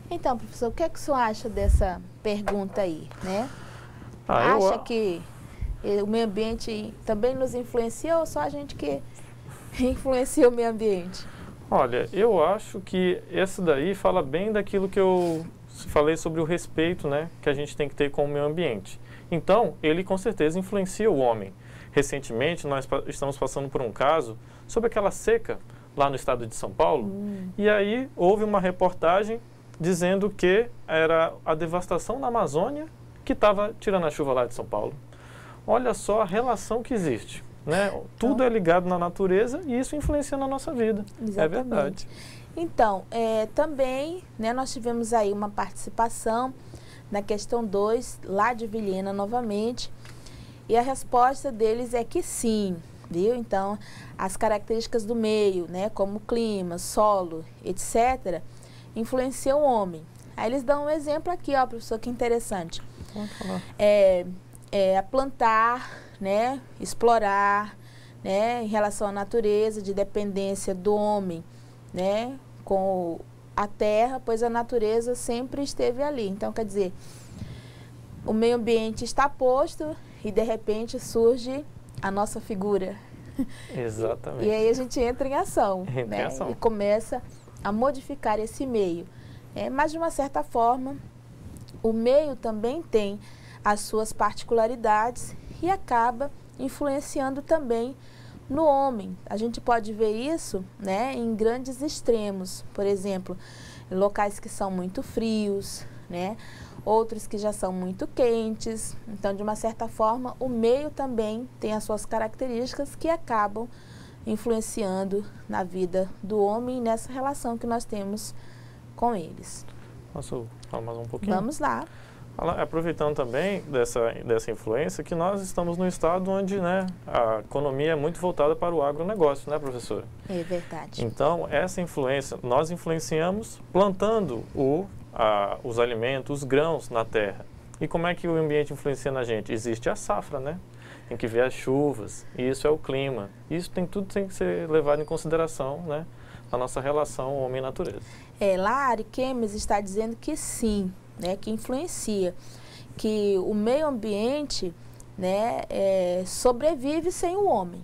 Então, professor, o que é que o senhor acha dessa pergunta aí, né? Acha que o meio ambiente também nos influencia ou só a gente que influencia o meio ambiente? Olha, eu acho que essa daí fala bem daquilo que eu falei sobre o respeito, né, que a gente tem que ter com o meio ambiente. Então, ele com certeza influencia o homem. Recentemente, nós estamos passando por um caso sobre aquela seca lá no estado de São Paulo. E aí houve uma reportagem dizendo que era a devastação da Amazônia que estava tirando a chuva lá de São Paulo. Olha só a relação que existe, né? Tudo é ligado na natureza e isso influencia na nossa vida. Exatamente. É verdade. Então, também, né, nós tivemos aí uma participação na questão 2, lá de Vilhena novamente, e a resposta deles é que sim, viu? Então, as características do meio, né, como clima, solo, etc., influenciam o homem. Aí eles dão um exemplo aqui, ó, professor, que interessante. Plantar, né, explorar, né, em relação à natureza, de dependência do homem, né, com a terra, pois a natureza sempre esteve ali. Então, quer dizer, o meio ambiente está posto e, de repente, surge a nossa figura. Exatamente. E aí a gente entra em ação, né, e começa a modificar esse meio. Mas, de uma certa forma, o meio também tem as suas particularidades e acaba influenciando também no homem. A gente pode ver isso, né, em grandes extremos. Por exemplo, locais que são muito frios, né, outros que já são muito quentes. Então, de uma certa forma, o meio também tem as suas características que acabam influenciando na vida do homem e nessa relação que nós temos com eles. Posso falar mais um pouquinho? Vamos lá. Aproveitando também dessa influência, que nós estamos num estado onde, né, a economia é muito voltada para o agronegócio, né, professora? É verdade. Então, essa influência, nós influenciamos plantando os alimentos, os grãos na terra. E como é que o ambiente influencia na gente? Existe a safra, né? Tem que ver as chuvas, e isso é o clima. Isso tem que ser levado em consideração, né, na nossa relação homem-natureza. Lá a Ariquemes está dizendo que sim, né, que influencia, que o meio ambiente, né, sobrevive sem o homem,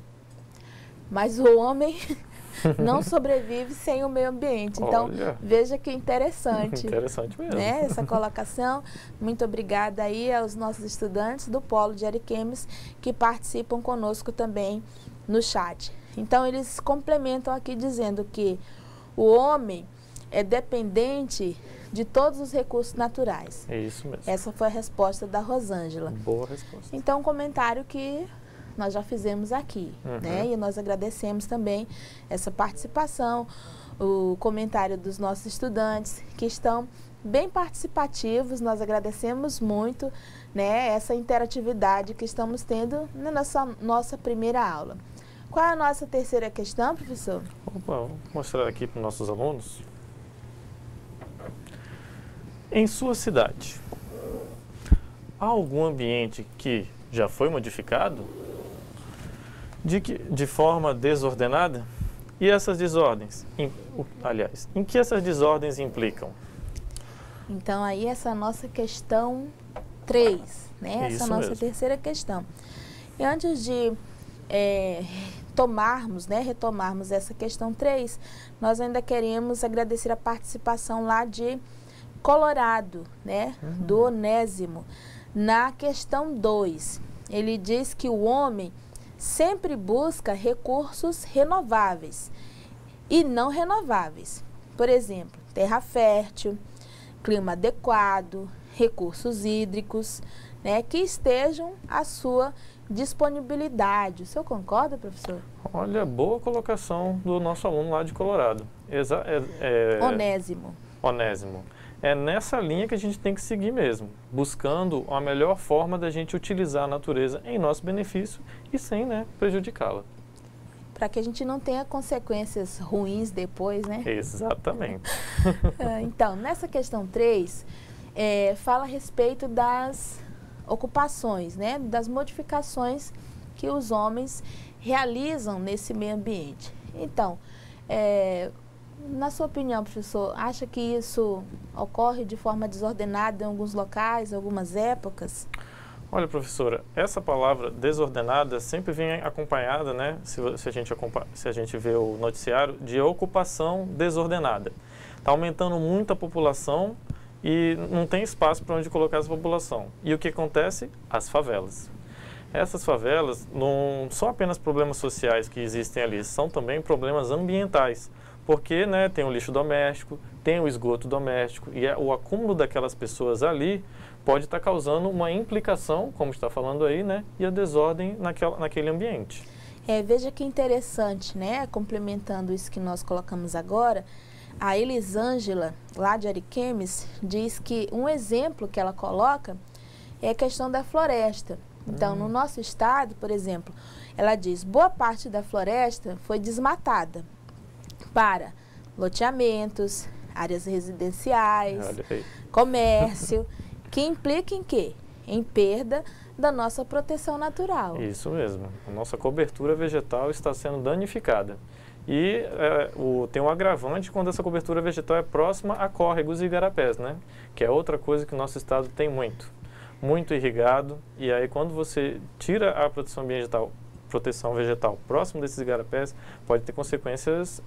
mas o homem não sobrevive sem o meio ambiente. Então, olha, veja que interessante. Interessante mesmo. Né, essa colocação. Muito obrigada aí aos nossos estudantes do Polo de Ariquemes que participam conosco também no chat. Então, eles complementam aqui dizendo que o homem é dependente de todos os recursos naturais. É isso mesmo. Essa foi a resposta da Rosângela. Boa resposta. Então, um comentário que nós já fizemos aqui, né? E nós agradecemos também essa participação, o comentário dos nossos estudantes que estão bem participativos. Nós agradecemos muito, né, essa interatividade que estamos tendo na nossa primeira aula. Qual é a nossa terceira questão, professor? Opa, vou mostrar aqui para os nossos alunos. Em sua cidade, há algum ambiente que já foi modificado de forma desordenada? E essas desordens, em que essas desordens implicam? Então, aí essa nossa questão 3, né? Essa Isso nossa mesmo. terceira questão. E antes de retomarmos essa questão 3, nós ainda queremos agradecer a participação lá de Colorado, né? Do Onésimo. Na questão 2, ele diz que o homem sempre busca recursos renováveis e não renováveis. Por exemplo, terra fértil, clima adequado, recursos hídricos, né, que estejam à sua disponibilidade. O senhor concorda, professor? Olha, boa colocação do nosso aluno lá de Colorado. Onésimo. Onésimo. É nessa linha que a gente tem que seguir mesmo, buscando a melhor forma da gente utilizar a natureza em nosso benefício e sem, né, prejudicá-la. Para que a gente não tenha consequências ruins depois, né? Exatamente. Então, nessa questão 3, fala a respeito das ocupações, né, das modificações que os homens realizam nesse meio ambiente. Então, na sua opinião, professor, acha que isso ocorre de forma desordenada em alguns locais, algumas épocas? Olha, professora, essa palavra desordenada sempre vem acompanhada, né, se a gente vê o noticiário, de ocupação desordenada. Está aumentando muito a população e não tem espaço para onde colocar essa população. E o que acontece? As favelas. Essas favelas não são apenas problemas sociais que existem ali, são também problemas ambientais. Porque, né, tem o lixo doméstico, tem o esgoto doméstico e o acúmulo daquelas pessoas ali pode estar causando uma implicação, como está falando aí, né, e a desordem naquele ambiente. Veja que interessante, né, complementando isso que nós colocamos agora, a Elisângela, lá de Ariquemes, diz que um exemplo que ela coloca é a questão da floresta. Então, no nosso estado, por exemplo, ela diz, boa parte da floresta foi desmatada para loteamentos, áreas residenciais, comércio, que implica em quê? Em perda da nossa proteção natural. Isso mesmo. A nossa cobertura vegetal está sendo danificada. E tem um agravante quando essa cobertura vegetal é próxima a córregos e igarapés, né? Que é outra coisa que o nosso estado tem muito irrigado. E aí quando você tira a proteção vegetal próximo desses igarapés, pode ter consequências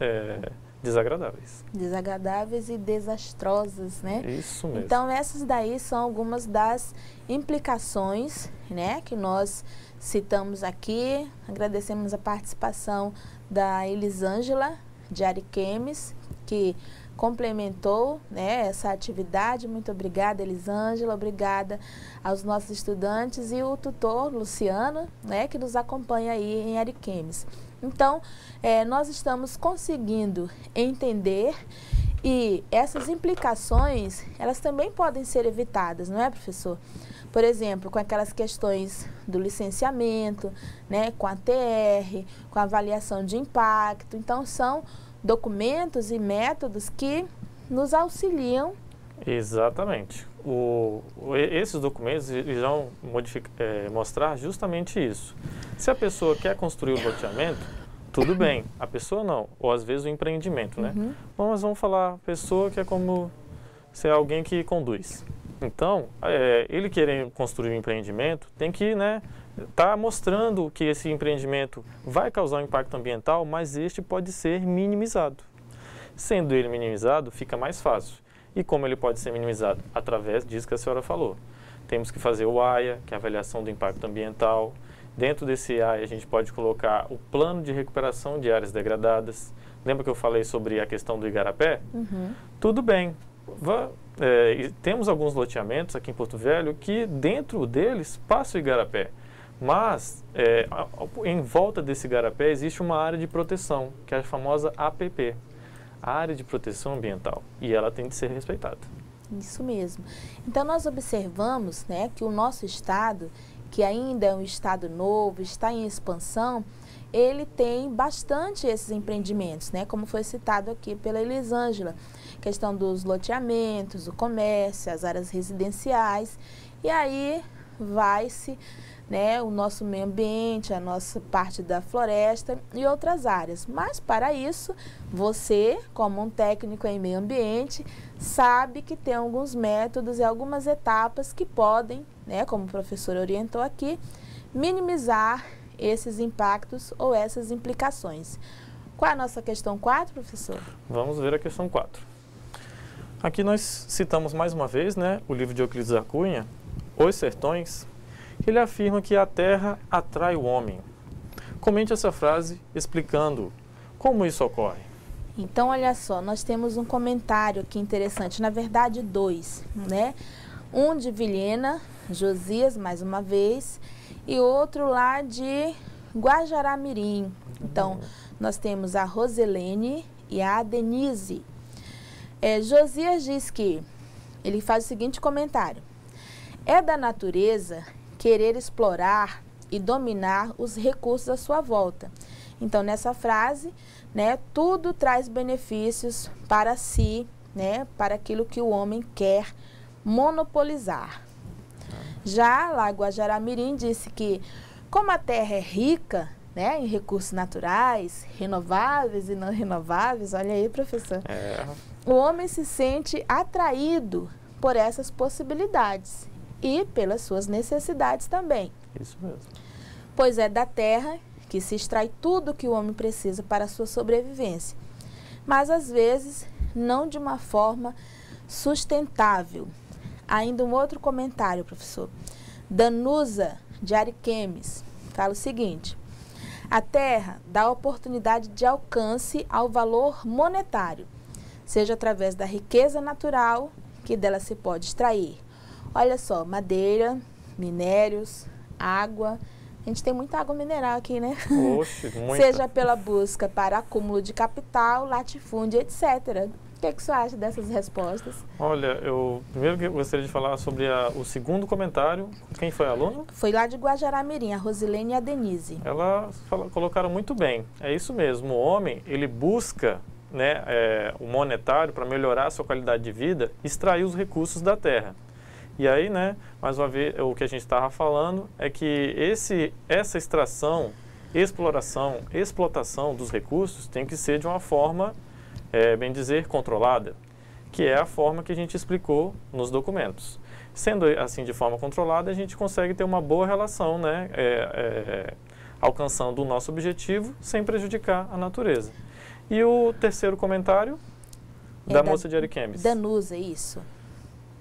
desagradáveis. Desagradáveis e desastrosas, né? Isso mesmo. Então, essas daí são algumas das implicações, né, que nós citamos aqui. Agradecemos a participação da Elisângela de Ariquemes, que complementou, né, essa atividade. Muito obrigada, Elisângela, obrigada aos nossos estudantes e o tutor, Luciano, né, que nos acompanha aí em Ariquemes. Então, nós estamos conseguindo entender E essas implicações, elas também podem ser evitadas, não é, professor? Por exemplo, com aquelas questões do licenciamento, né, com a TR, com a avaliação de impacto. Então, são documentos e métodos que nos auxiliam. Exatamente. Esses documentos irão mostrar justamente isso. Se a pessoa quer construir o loteamento, tudo bem. A pessoa não, ou às vezes o empreendimento, né? Bom, mas vamos falar pessoa que é como se é alguém que conduz. Então, ele querendo construir um empreendimento, tem que, né, tá mostrando que esse empreendimento vai causar um impacto ambiental, mas este pode ser minimizado. Sendo ele minimizado, fica mais fácil. E como ele pode ser minimizado? Através disso que a senhora falou. Temos que fazer o AIA, que é a avaliação do impacto ambiental. Dentro desse AIA, a gente pode colocar o plano de recuperação de áreas degradadas. Lembra que eu falei sobre a questão do igarapé? Tudo bem. Temos alguns loteamentos aqui em Porto Velho que dentro deles passa o igarapé. Mas, em volta desse igarapé existe uma área de proteção, que é a famosa APP. A área de proteção ambiental, e ela tem de ser respeitada. Isso mesmo. Então, nós observamos, né, que o nosso estado, que ainda é um estado novo, está em expansão, ele tem bastante esses empreendimentos, né, como foi citado aqui pela Elisângela, questão dos loteamentos, o comércio, as áreas residenciais, e aí vai-se, né, o nosso meio ambiente, a nossa parte da floresta e outras áreas. Mas para isso, você, como um técnico em meio ambiente, sabe que tem alguns métodos e algumas etapas que podem, né, como o professor orientou aqui, minimizar esses impactos ou essas implicações. Qual é a nossa questão 4, professor? Vamos ver a questão 4. Aqui nós citamos mais uma vez, né, o livro de Euclides da Cunha, Os Sertões. Ele afirma que a terra atrai o homem. Comente essa frase explicando como isso ocorre. Então, olha só, nós temos um comentário aqui interessante, na verdade 2, né? Um de Vilhena, Josias, mais uma vez, e outro lá de Guajará-Mirim. Então, nós temos a Roselene e a Denise. Josias diz que, ele faz o seguinte comentário: é da natureza querer explorar e dominar os recursos à sua volta. Então, nessa frase, né, tudo traz benefícios para si, né, para aquilo que o homem quer monopolizar. Já lá Guajará-Mirim disse que, como a terra é rica, né, em recursos naturais, renováveis e não renováveis, olha aí, professor, o homem se sente atraído por essas possibilidades e pelas suas necessidades também. Isso mesmo. Pois é da terra que se extrai tudo que o homem precisa para a sua sobrevivência, mas às vezes não de uma forma sustentável. Ainda um outro comentário, professor. Danusa, de Ariquemes, fala o seguinte: a terra dá oportunidade de alcance ao valor monetário, seja através da riqueza natural que dela se pode extrair. Olha só, madeira, minérios, água. A gente tem muita água mineral aqui, né? Oxe, muita. Seja pela busca para acúmulo de capital, latifúndio, etc. O que é que você acha dessas respostas? Olha, eu primeiro gostaria de falar sobre o segundo comentário. Quem foi a aluna? Foi lá de Guajará-Mirim, a Rosilene e a Denise. Elas colocaram muito bem. É isso mesmo. O homem, ele busca, né, o monetário para melhorar a sua qualidade de vida, extrair os recursos da terra. E aí, né, mais uma vez, o que a gente estava falando é que essa extração, exploração, explotação dos recursos tem que ser de uma forma, bem dizer, controlada, que é a forma que a gente explicou nos documentos. Sendo assim de forma controlada, a gente consegue ter uma boa relação, né, alcançando o nosso objetivo sem prejudicar a natureza. E o terceiro comentário da moça de Ariquemes. Danusa, isso.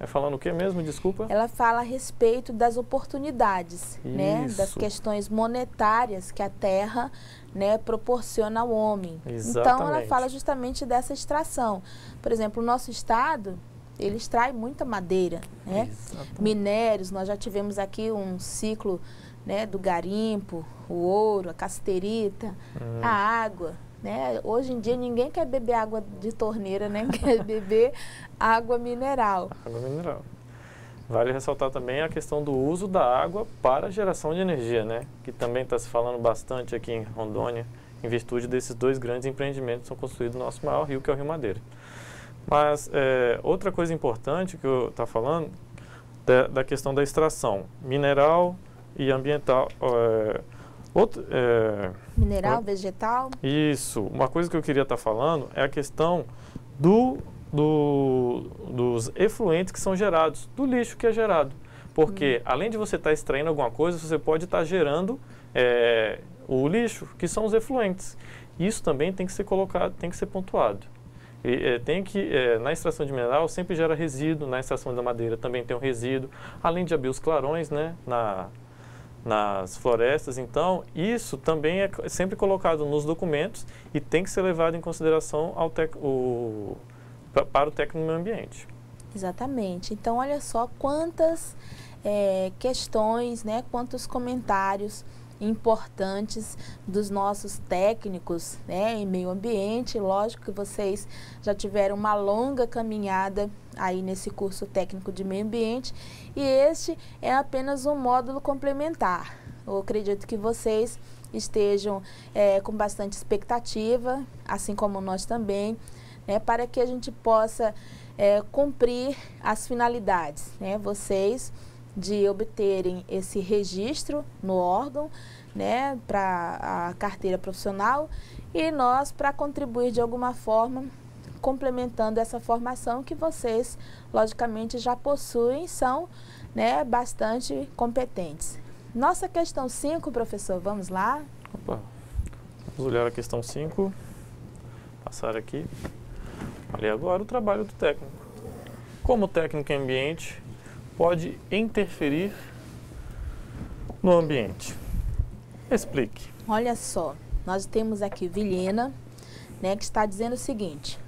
Falando o que mesmo? Desculpa. Ela fala a respeito das oportunidades, né, das questões monetárias que a terra, né, proporciona ao homem. Exatamente. Então, ela fala justamente dessa extração. Por exemplo, o nosso estado, ele extrai muita madeira, né? Minérios, nós já tivemos aqui um ciclo, né, do garimpo, o ouro, a casterita, a água, né? Hoje em dia ninguém quer beber água de torneira, né? Quer beber água mineral. Água mineral. Vale ressaltar também a questão do uso da água para a geração de energia, né? Que também está se falando bastante aqui em Rondônia, em virtude desses dois grandes empreendimentos que são construídos no nosso maior rio, que é o Rio Madeira. Mas outra coisa importante que eu estou falando, da questão da extração mineral e ambiental. Mineral, vegetal? Isso. Uma coisa que eu queria estar falando é a questão dos efluentes que são gerados, do lixo que é gerado. Porque, além de você estar extraindo alguma coisa, você pode estar gerando o lixo, que são os efluentes. Isso também tem que ser colocado, tem que ser pontuado. Na extração de mineral sempre gera resíduo, na extração da madeira também tem um resíduo, além de abrir os clarões, né, nas florestas. Então, isso também é sempre colocado nos documentos e tem que ser levado em consideração para o técnico do meio ambiente. Exatamente. Então, olha só quantas questões, né, quantos comentários importantes dos nossos técnicos, né, em meio ambiente. Lógico que vocês já tiveram uma longa caminhada aí nesse curso técnico de meio ambiente e este é apenas um módulo complementar. Eu acredito que vocês estejam com bastante expectativa, assim como nós também, né, para que a gente possa cumprir as finalidades, né, vocês de obterem esse registro no órgão, né, para a carteira profissional e nós para contribuir de alguma forma, complementando essa formação que vocês, logicamente, já possuem, são, né, bastante competentes. Nossa questão 5, professor, vamos lá? Opa. Vamos olhar a questão 5, passar aqui. Olha agora o trabalho do técnico. Como o técnico em ambiente pode interferir no ambiente? Explique. Olha só, nós temos aqui Vilhena, né, que está dizendo o seguinte.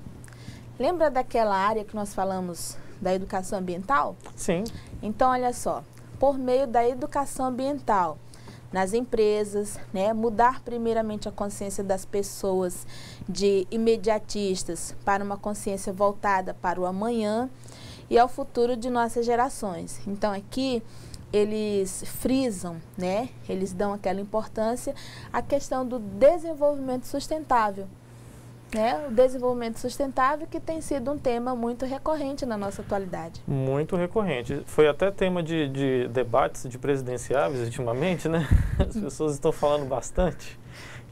Lembra daquela área que nós falamos da educação ambiental? Sim. Então, olha só, por meio da educação ambiental nas empresas, né, mudar primeiramente a consciência das pessoas de imediatistas para uma consciência voltada para o amanhã e ao futuro de nossas gerações. Então, aqui eles frisam, né, eles dão aquela importância à questão do desenvolvimento sustentável. Né, o desenvolvimento sustentável que tem sido um tema muito recorrente na nossa atualidade. Muito recorrente. Foi até tema de debates de presidenciáveis ultimamente, né? As pessoas estão falando bastante.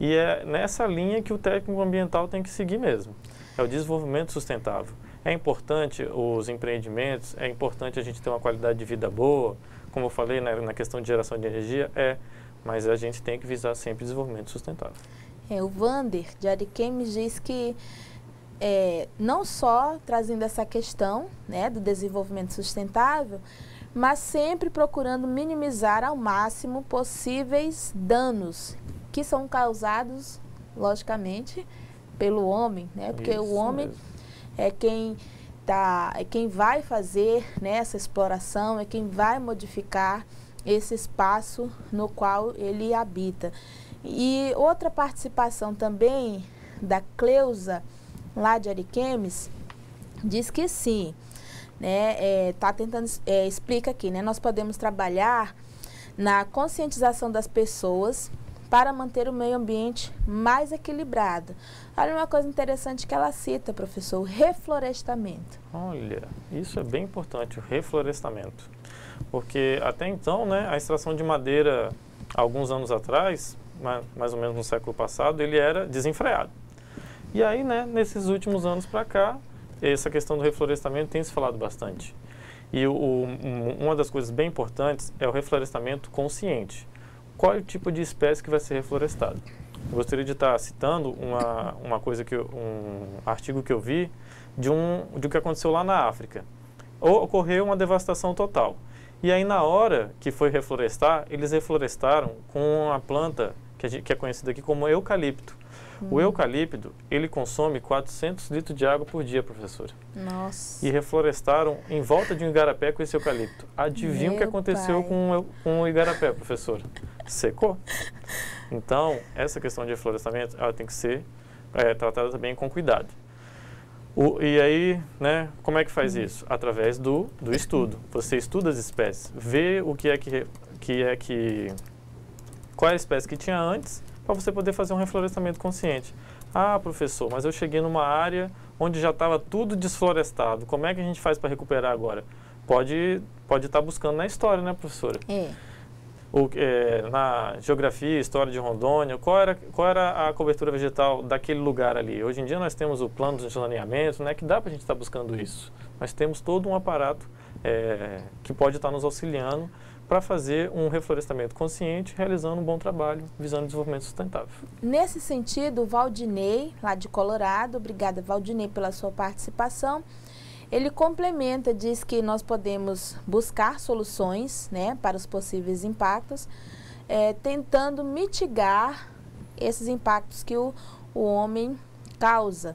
E é nessa linha que o técnico ambiental tem que seguir mesmo. É o desenvolvimento sustentável. É importante os empreendimentos, é importante a gente ter uma qualidade de vida boa, como eu falei na questão de geração de energia, mas a gente tem que visar sempre o desenvolvimento sustentável. O Vander, de Ariquemes, diz que não só trazendo essa questão, né, do desenvolvimento sustentável, mas sempre procurando minimizar ao máximo possíveis danos que são causados, logicamente, pelo homem, né? Porque o homem mesmo é quem vai fazer, né, essa exploração, é quem vai modificar esse espaço no qual ele habita. E outra participação também da Cleusa, lá de Ariquemes, diz que sim, né, explica aqui, né, nós podemos trabalhar na conscientização das pessoas para manter o meio ambiente mais equilibrado. Olha uma coisa interessante que ela cita, professor, o reflorestamento. Olha, isso é bem importante, o reflorestamento. Porque até então, né, a extração de madeira, alguns anos atrás, mais ou menos no século passado, ele era desenfreado. E aí, né, nesses últimos anos para cá, essa questão do reflorestamento tem se falado bastante. E uma das coisas bem importantes é o reflorestamento consciente. Qual é o tipo de espécie que vai ser reflorestada? Eu gostaria de estar citando uma coisa um artigo que eu vi de o que aconteceu lá na África. Ocorreu uma devastação total. E aí, na hora que foi reflorestar, eles reflorestaram com uma planta que é conhecida aqui como eucalipto. O eucalipto, ele consome 400 litros de água por dia, professora. Nossa. E reflorestaram em volta de um igarapé com esse eucalipto. Adivinha o que aconteceu com o igarapé, professora? Secou. Então, essa questão de reflorestamento, ela tem que ser tratada também com cuidado. E aí, né, como é que faz isso? Através do estudo. Você estuda as espécies, vê o qual é a espécie que tinha antes, para você poder fazer um reflorestamento consciente. Ah, professor, mas eu cheguei numa área onde já estava tudo desflorestado. Como é que a gente faz para recuperar agora? Pode estar buscando na história, né, professora? Na geografia, história de Rondônia, qual era a cobertura vegetal daquele lugar ali? Hoje em dia nós temos o plano de zoneamento, né, que dá para a gente estar buscando isso. Nós temos todo um aparato que pode estar nos auxiliando para fazer um reflorestamento consciente, realizando um bom trabalho, visando o desenvolvimento sustentável. Nesse sentido, o Valdinei, lá de Colorado, obrigada Valdinei pela sua participação, ele complementa, diz que nós podemos buscar soluções, né, para os possíveis impactos, tentando mitigar esses impactos que o homem causa,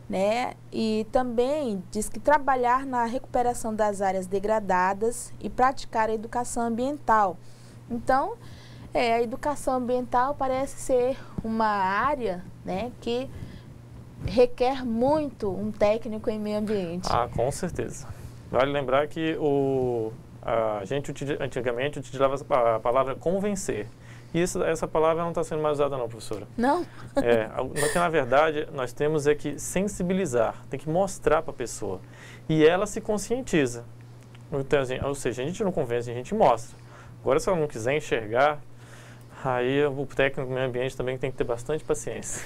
né? E também diz que trabalhar na recuperação das áreas degradadas e praticar a educação ambiental. Então, a educação ambiental parece ser uma área, né, que requer muito um técnico em meio ambiente. Ah, com certeza. Vale lembrar que a gente antigamente utilizava a palavra convencer. E essa palavra não está sendo mais usada não, professora. Não? Porque, na verdade, nós temos que sensibilizar, tem que mostrar para a pessoa. E ela se conscientiza. Então, assim, ou seja, a gente não convence, a gente mostra. Agora, se ela não quiser enxergar, aí o técnico do meio ambiente também tem que ter bastante paciência.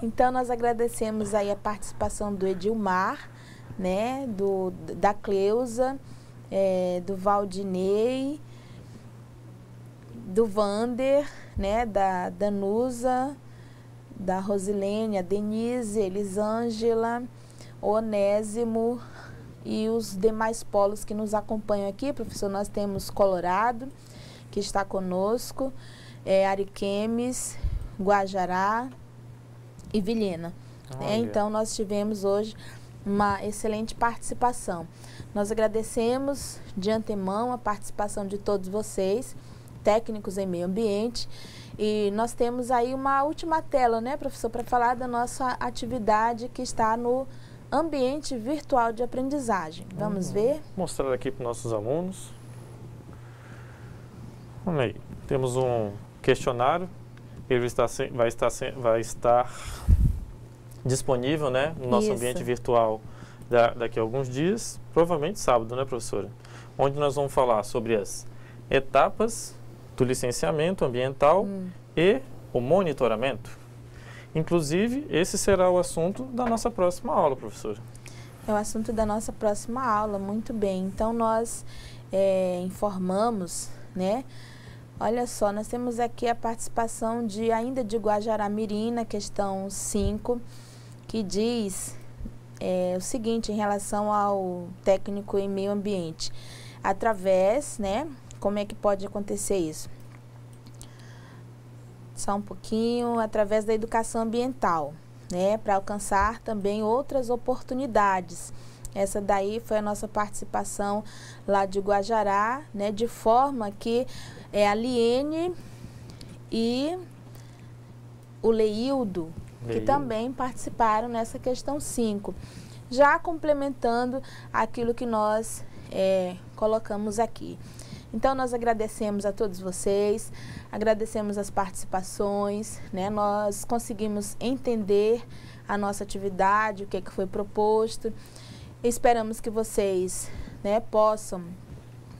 Então, nós agradecemos aí a participação do Edilmar, né, da Cleusa, do Valdinei, do Vander, né, da Danusa, da Rosilene, a Denise, Elisângela, Onésimo e os demais polos que nos acompanham aqui. Professor, nós temos Colorado, que está conosco, Ariquemes, Guajará e Vilhena. Então, nós tivemos hoje uma excelente participação. Nós agradecemos de antemão a participação de todos vocês, técnicos em meio ambiente, e nós temos aí uma última tela, né, professor, para falar da nossa atividade que está no ambiente virtual de aprendizagem. Vamos ver? Mostrar aqui para os nossos alunos. Vamos aí. Temos um questionário, ele vai estar disponível, né, no nosso ambiente virtual daqui a alguns dias, provavelmente sábado, né, professora? Onde nós vamos falar sobre as etapas do licenciamento ambiental e o monitoramento. Inclusive, esse será o assunto da nossa próxima aula, professora. É o assunto da nossa próxima aula, muito bem. Então, nós informamos, né? Olha só, nós temos aqui a participação ainda de Guajará-Mirim, na questão 5, que diz o seguinte em relação ao técnico em meio ambiente. Através, né? Como é que pode acontecer isso? Só um pouquinho, através da educação ambiental, né? Para alcançar também outras oportunidades. Essa daí foi a nossa participação lá de Guajará, né? De forma que a Liene e o Leildo, que também participaram nessa questão 5. Já complementando aquilo que nós colocamos aqui. Então, nós agradecemos a todos vocês, agradecemos as participações, né? Nós conseguimos entender a nossa atividade, o que foi proposto. Esperamos que vocês, né, possam,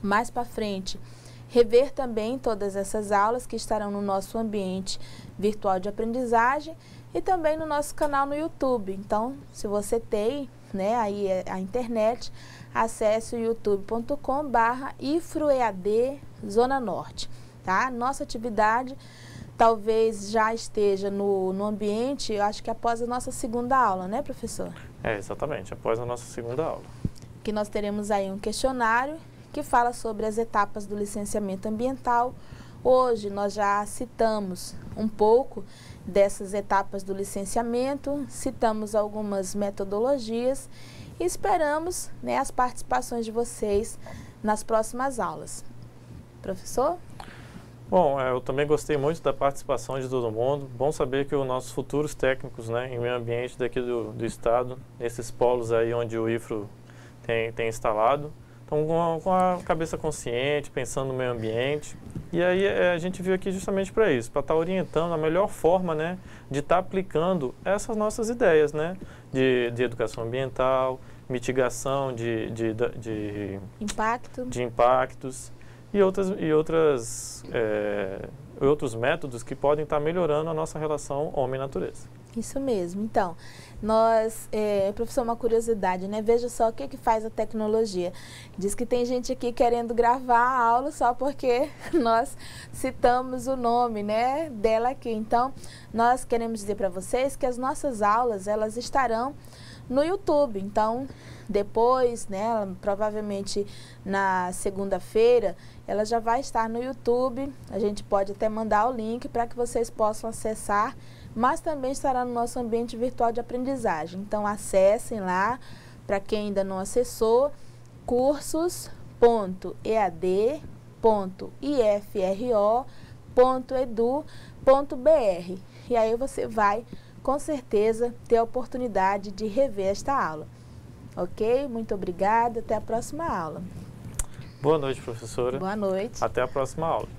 mais para frente, rever também todas essas aulas que estarão no nosso ambiente virtual de aprendizagem e também no nosso canal no YouTube. Então, se você tem, né, aí a internet, acesse o youtube.com/IFROEAD Zona Norte, tá? Nossa atividade talvez já esteja no ambiente, eu acho que após a nossa segunda aula, né, professor? Exatamente, após a nossa segunda aula. Que nós teremos aí um questionário que fala sobre as etapas do licenciamento ambiental. Hoje nós já citamos um pouco dessas etapas do licenciamento, citamos algumas metodologias e esperamos, né, as participações de vocês nas próximas aulas. Professor? Bom, eu também gostei muito da participação de todo mundo. Bom saber que os nossos futuros técnicos, né, em meio ambiente daqui do estado, nesses polos aí onde o IFRO tem instalado, estão com a cabeça consciente, pensando no meio ambiente. E aí a gente veio aqui justamente para isso, para estar orientando a melhor forma, né, de estar aplicando essas nossas ideias, né, de educação ambiental, mitigação de impactos e outros métodos que podem estar melhorando a nossa relação homem-natureza. Isso mesmo. Então, professor, uma curiosidade, né? Veja só o que faz a tecnologia. Diz que tem gente aqui querendo gravar a aula só porque nós citamos o nome, né, dela aqui. Então, nós queremos dizer para vocês que as nossas aulas, elas estarão no YouTube. Então, depois, né, provavelmente na segunda-feira, ela já vai estar no YouTube. A gente pode até mandar o link para que vocês possam acessar, mas também estará no nosso ambiente virtual de aprendizagem. Então, acessem lá, para quem ainda não acessou, cursos.ead.ifro.edu.br. E aí você vai, com certeza, ter a oportunidade de rever esta aula. Ok? Muito obrigada. Até a próxima aula. Boa noite, professora. Boa noite. Até a próxima aula.